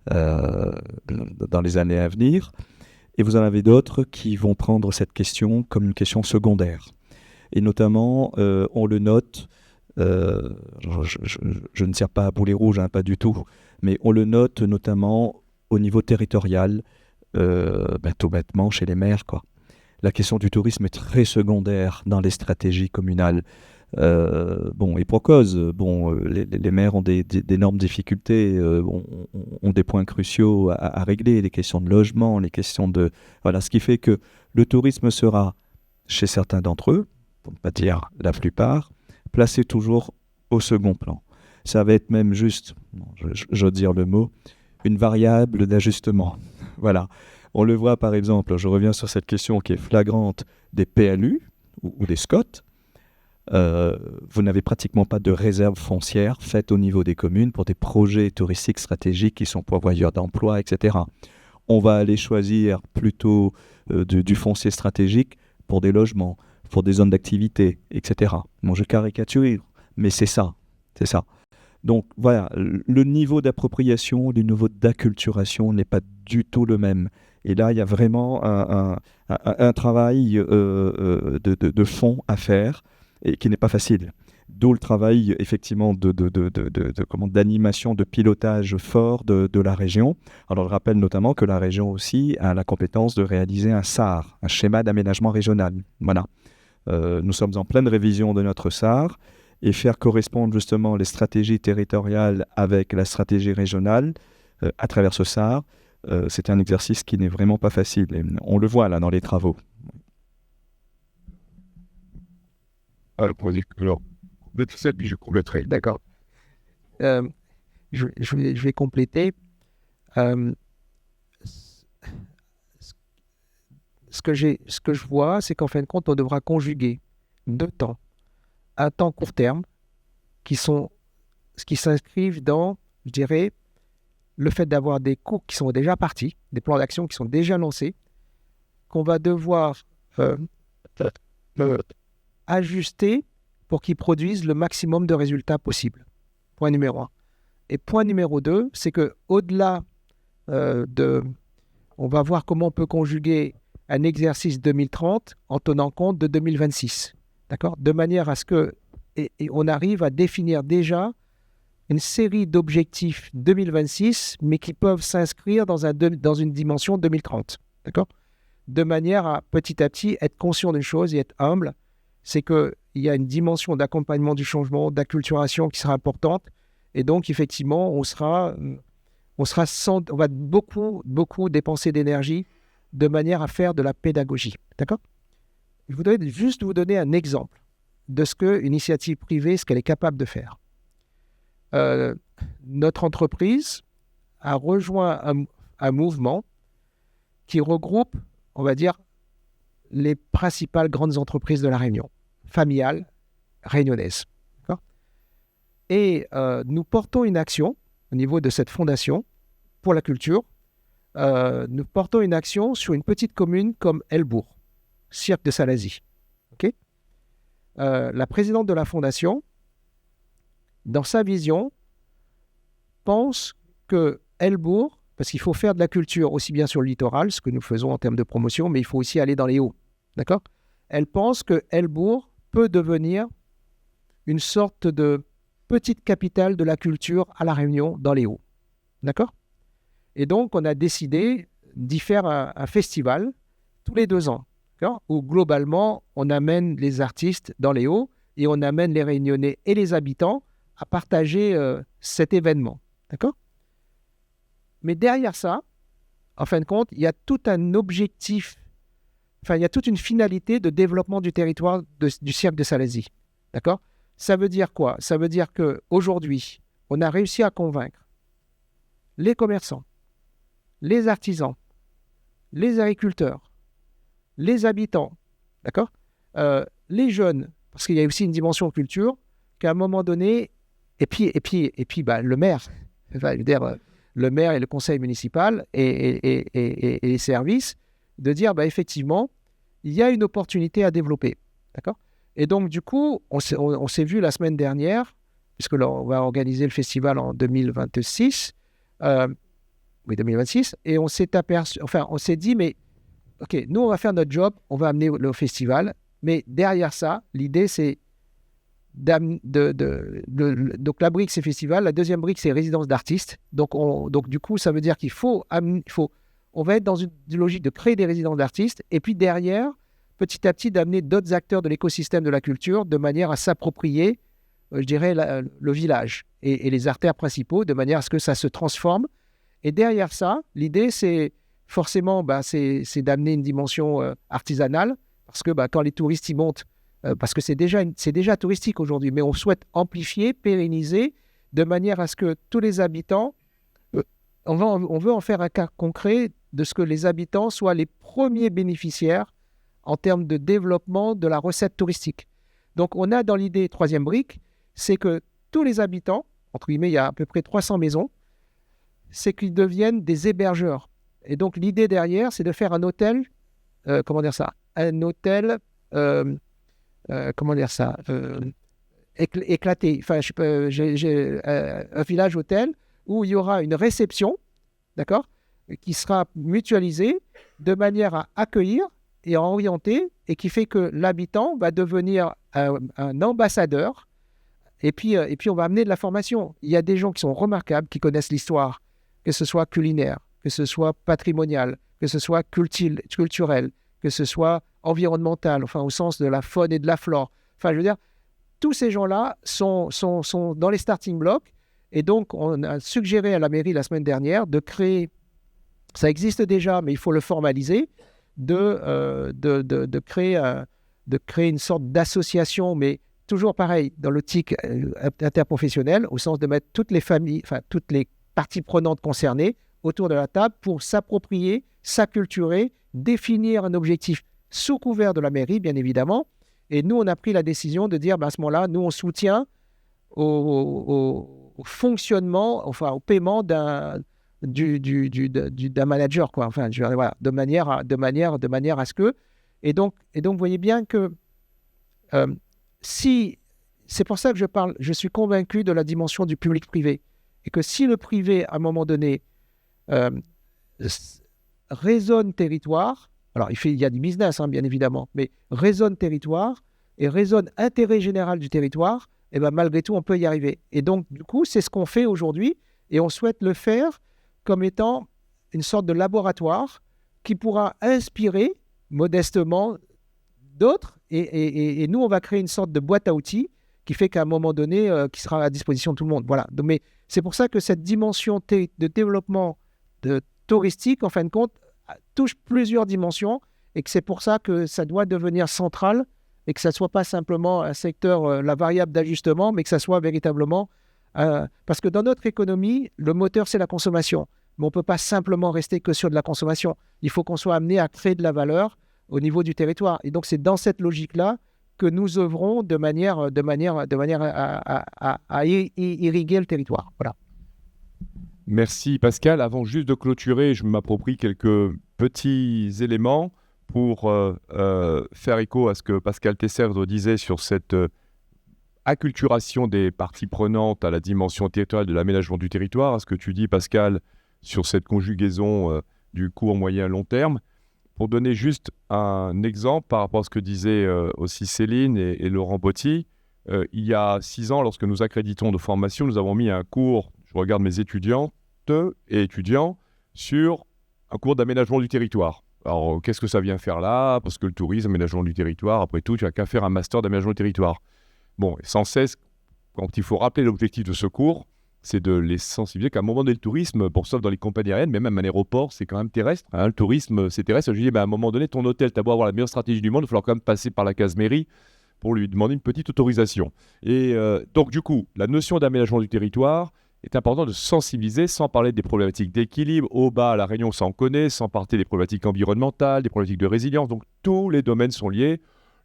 dans les années à venir. Et vous en avez d'autres qui vont prendre cette question comme une question secondaire. Et notamment, on le note, je ne sers pas à boulet rouge, pas du tout, mais on le note notamment au niveau territorial, tout bêtement chez les maires, quoi. La question du tourisme est très secondaire dans les stratégies communales. Et pour cause, les maires ont d'énormes difficultés, ont des points cruciaux à régler, les questions de logement, les questions de... Voilà, ce qui fait que le tourisme sera, chez certains d'entre eux, pour ne pas dire la plupart, placé toujours au second plan. Ça va être même juste, j'ose dire le mot, une variable d'ajustement. Voilà. On le voit par exemple, je reviens sur cette question qui est flagrante des PLU ou des SCOT. Vous n'avez pratiquement pas de réserve foncière faite au niveau des communes pour des projets touristiques stratégiques qui sont pourvoyeurs d'emplois, etc. On va aller choisir plutôt du foncier stratégique pour des logements, pour des zones d'activité, etc. Bon, je caricature, mais c'est ça. Donc voilà, le niveau d'appropriation, le niveau d'acculturation n'est pas du tout le même. Et là, il y a vraiment un travail de fond à faire et qui n'est pas facile. D'où le travail effectivement d'animation, de pilotage fort de la région. Alors je rappelle notamment que la région aussi a la compétence de réaliser un SAR, un schéma d'aménagement régional. Voilà. Nous sommes en pleine révision de notre SAR et faire correspondre justement les stratégies territoriales avec la stratégie régionale à travers ce SAR, c'est un exercice qui n'est vraiment pas facile. Et on le voit là dans les travaux. Alors, puis je compléterai. D'accord. Je vais compléter. Ce que je vois, c'est qu'en fin de compte, on devra conjuguer 2 temps. Un temps court terme, qui s'inscrivent dans, je dirais, le fait d'avoir des coûts qui sont déjà partis, des plans d'action qui sont déjà lancés, qu'on va devoir ajuster pour qu'ils produisent le maximum de résultats possibles. Point numéro 1. Et point numéro 2, c'est qu'au-delà on va voir comment on peut conjuguer un exercice 2030 en tenant compte de 2026. D'accord ? De manière à ce que on arrive à définir déjà une série d'objectifs 2026, mais qui peuvent s'inscrire dans une dimension 2030. D'accord ? De manière à petit être conscient d'une chose et être humble, c'est qu'il y a une dimension d'accompagnement du changement, d'acculturation qui sera importante. Et donc, effectivement, on va beaucoup dépenser d'énergie de manière à faire de la pédagogie. D'accord ? Je voudrais juste vous donner un exemple de ce qu'une initiative privée, ce qu'elle est capable de faire. Notre entreprise a rejoint un mouvement qui regroupe, on va dire, les principales grandes entreprises de la Réunion, familiales, réunionnaises. D'accord ? Et nous portons une action au niveau de cette fondation pour la culture. Nous portons une action sur une petite commune comme Elbourg, Cirque de Salazie. Okay ? La présidente de la fondation, dans sa vision, pense que Elbourg, parce qu'il faut faire de la culture aussi bien sur le littoral, ce que nous faisons en termes de promotion, mais il faut aussi aller dans les hauts. D'accord ? Elle pense que Elbourg peut devenir une sorte de petite capitale de la culture à La Réunion dans les hauts. D'accord ? Et donc, on a décidé d'y faire un festival tous les 2 ans, où globalement, on amène les artistes dans les hauts et on amène les Réunionnais et les habitants à partager cet événement. D'accord ? Mais derrière ça, en fin de compte, il y a tout un objectif, il y a toute une finalité de développement du territoire du Cirque de Salazie. D'accord ? Ça veut dire quoi ? Ça veut dire qu'aujourd'hui, on a réussi à convaincre les commerçants, les artisans, les agriculteurs, les habitants, d'accord ? Les jeunes, parce qu'il y a aussi une dimension culture, qu'à un moment donné, et puis le maire, le maire et le conseil municipal et les services, de dire effectivement, il y a une opportunité à développer, d'accord ? Et donc du coup, on s'est vu la semaine dernière, puisque là, on va organiser le festival en 2026, 2026, et on s'est dit, mais ok, nous on va faire notre job, on va amener le festival, mais derrière ça, l'idée c'est donc la brique, c'est festival. La deuxième brique, c'est résidence d'artistes. Donc du coup, ça veut dire on va être dans une logique de créer des résidences d'artistes. Et puis derrière, petit à petit, d'amener d'autres acteurs de l'écosystème de la culture de manière à s'approprier, je dirais, le village et les artères principaux, de manière à ce que ça se transforme. Et derrière ça, l'idée, c'est forcément c'est d'amener une dimension artisanale, parce que quand les touristes y montent, parce que c'est déjà touristique aujourd'hui, mais on souhaite amplifier, pérenniser, de manière à ce que tous les habitants, on veut en faire un cas concret de ce que les habitants soient les premiers bénéficiaires en termes de développement de la recette touristique. Donc on a dans l'idée, troisième brique, c'est que tous les habitants, entre guillemets, il y a à peu près 300 maisons, c'est qu'ils deviennent des hébergeurs. Et donc l'idée derrière, c'est de faire un hôtel, éclaté, enfin, un village hôtel où il y aura une réception, d'accord, qui sera mutualisée de manière à accueillir et à orienter, et qui fait que l'habitant va devenir un ambassadeur, et puis on va amener de la formation. Il y a des gens qui sont remarquables, qui connaissent l'histoire, que ce soit culinaire, que ce soit patrimonial, que ce soit culturel, que ce soit environnemental, enfin au sens de la faune et de la flore. Enfin, je veux dire, tous ces gens-là sont dans les starting blocks, et donc on a suggéré à la mairie la semaine dernière de créer, ça existe déjà, mais il faut le formaliser, de créer une sorte d'association, mais toujours pareil, dans l'optique interprofessionnelle, au sens de mettre toutes les familles, enfin toutes les parties prenantes concernées autour de la table pour s'approprier, s'acculturer, définir un objectif sous couvert de la mairie, bien évidemment. Et nous, on a pris la décision de dire, à ce moment-là, nous, on soutient au fonctionnement, enfin au paiement d'un manager, quoi. Enfin, voilà, de manière à ce que... Et donc, vous voyez bien que c'est pour ça que je suis convaincu de la dimension du public-privé. Et que si le privé, à un moment donné, raisonne territoire, alors il y a du business, bien évidemment, mais raisonne territoire et raisonne intérêt général du territoire, et malgré tout, on peut y arriver. Et donc, du coup, c'est ce qu'on fait aujourd'hui, et on souhaite le faire comme étant une sorte de laboratoire qui pourra inspirer modestement d'autres, et nous, on va créer une sorte de boîte à outils qui fait qu'à un moment donné, qui sera à disposition de tout le monde. Voilà. Donc, mais c'est pour ça que cette dimension de développement touristique, en fin de compte, touche plusieurs dimensions, et que c'est pour ça que ça doit devenir central, et que ça ne soit pas simplement un secteur, la variable d'ajustement, mais que ça soit véritablement... parce que dans notre économie, le moteur, c'est la consommation. Mais on ne peut pas simplement rester que sur de la consommation. Il faut qu'on soit amené à créer de la valeur au niveau du territoire. Et donc, c'est dans cette logique-là que nous œuvrons de manière à irriguer le territoire. Voilà. Merci Pascal. Avant juste de clôturer, je m'approprie quelques petits éléments pour faire écho à ce que Pascal Tessèvres disait sur cette acculturation des parties prenantes à la dimension territoriale de l'aménagement du territoire, à ce que tu dis Pascal sur cette conjugaison du court, moyen, long terme. Pour donner juste un exemple par rapport à ce que disaient aussi Céline et Laurent Botti, il y a 6 ans, lorsque nous accréditons nos formations, nous avons mis un cours, je regarde mes étudiantes et étudiants, sur un cours d'aménagement du territoire. Alors, qu'est-ce que ça vient faire là? Parce que le tourisme, aménagement du territoire, après tout, tu n'as qu'à faire un master d'aménagement du territoire. Bon, et sans cesse, quand il faut rappeler l'objectif de ce cours, c'est de les sensibiliser qu'à un moment donné, le tourisme, sauf dans les compagnies aériennes, mais même un aéroport, c'est quand même terrestre. Le tourisme, c'est terrestre. Je dis, à un moment donné, ton hôtel, tu as beau avoir la meilleure stratégie du monde, il va falloir quand même passer par la case mairie pour lui demander une petite autorisation. Et donc, du coup, la notion d'aménagement du territoire est important de sensibiliser, sans parler des problématiques d'équilibre. Au bas, à La Réunion, ça en connaît, sans parler des problématiques environnementales, des problématiques de résilience. Donc, tous les domaines sont liés.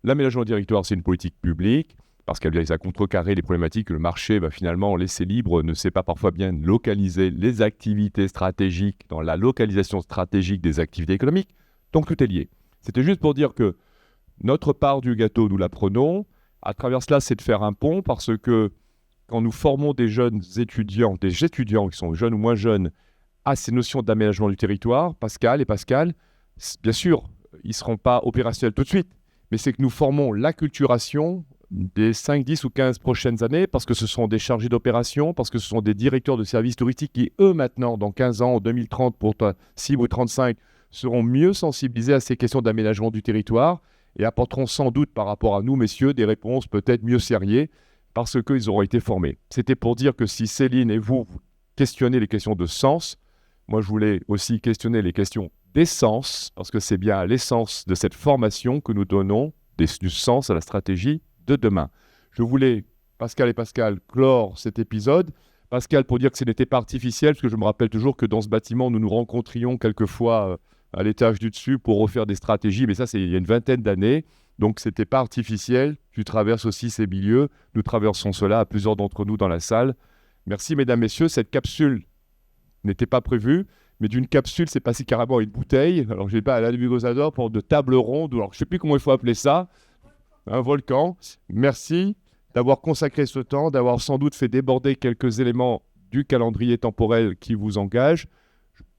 L'aménagement du territoire, c'est une politique publique, parce qu'elle vient à contrecarrer les problématiques que le marché, finalement, laissé libre, ne sait pas parfois bien localiser les activités stratégiques dans la localisation stratégique des activités économiques. Donc tout est lié. C'était juste pour dire que notre part du gâteau, nous la prenons. À travers cela, c'est de faire un pont, parce que quand nous formons des jeunes étudiants, des étudiants qui sont jeunes ou moins jeunes, à ces notions d'aménagement du territoire, Pascal, bien sûr, ils ne seront pas opérationnels tout de suite, mais c'est que nous formons l'acculturation des 5, 10 ou 15 prochaines années, parce que ce sont des chargés d'opération, parce que ce sont des directeurs de services touristiques qui, eux, maintenant, dans 15 ans, en 2030, pour cible ou 35, seront mieux sensibilisés à ces questions d'aménagement du territoire et apporteront sans doute par rapport à nous, messieurs, des réponses peut-être mieux sérieuses parce qu'ils auront été formés. C'était pour dire que si Céline et vous questionnez les questions de sens, moi je voulais aussi questionner les questions d'essence, parce que c'est bien à l'essence de cette formation que nous donnons du sens à la stratégie de demain. Je voulais, Pascal et Pascal, clore cet épisode. Pascal, pour dire que ce n'était pas artificiel, parce que je me rappelle toujours que dans ce bâtiment, nous nous rencontrions quelquefois à l'étage du dessus pour refaire des stratégies, mais ça, c'est il y a une vingtaine d'années. Donc, ce n'était pas artificiel. Tu traverses aussi ces milieux. Nous traversons cela à plusieurs d'entre nous dans la salle. Merci, mesdames, messieurs. Cette capsule n'était pas prévue, mais d'une capsule, c'est passé carrément à une bouteille. Alors, je n'ai pas à la Navigosador pour de table ronde, alors je ne sais plus comment il faut appeler ça, un volcan. Merci d'avoir consacré ce temps, d'avoir sans doute fait déborder quelques éléments du calendrier temporel qui vous engage.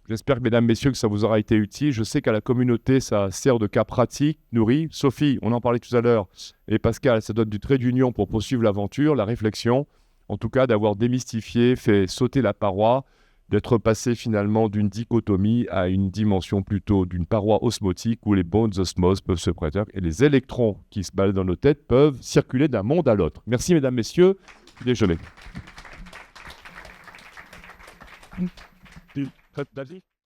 J'espère, mesdames, messieurs, que ça vous aura été utile. Je sais qu'à la communauté, ça sert de cas pratique, nourri. Sophie, on en parlait tout à l'heure, et Pascal, ça donne du trait d'union pour poursuivre l'aventure, la réflexion. En tout cas, d'avoir démystifié, fait sauter la paroi, d'être passé finalement d'une dichotomie à une dimension plutôt d'une paroi osmotique où les bonnes osmoses peuvent se prêter et les électrons qui se baladent dans nos têtes peuvent circuler d'un monde à l'autre. Merci, mesdames, messieurs. Déjeuner. David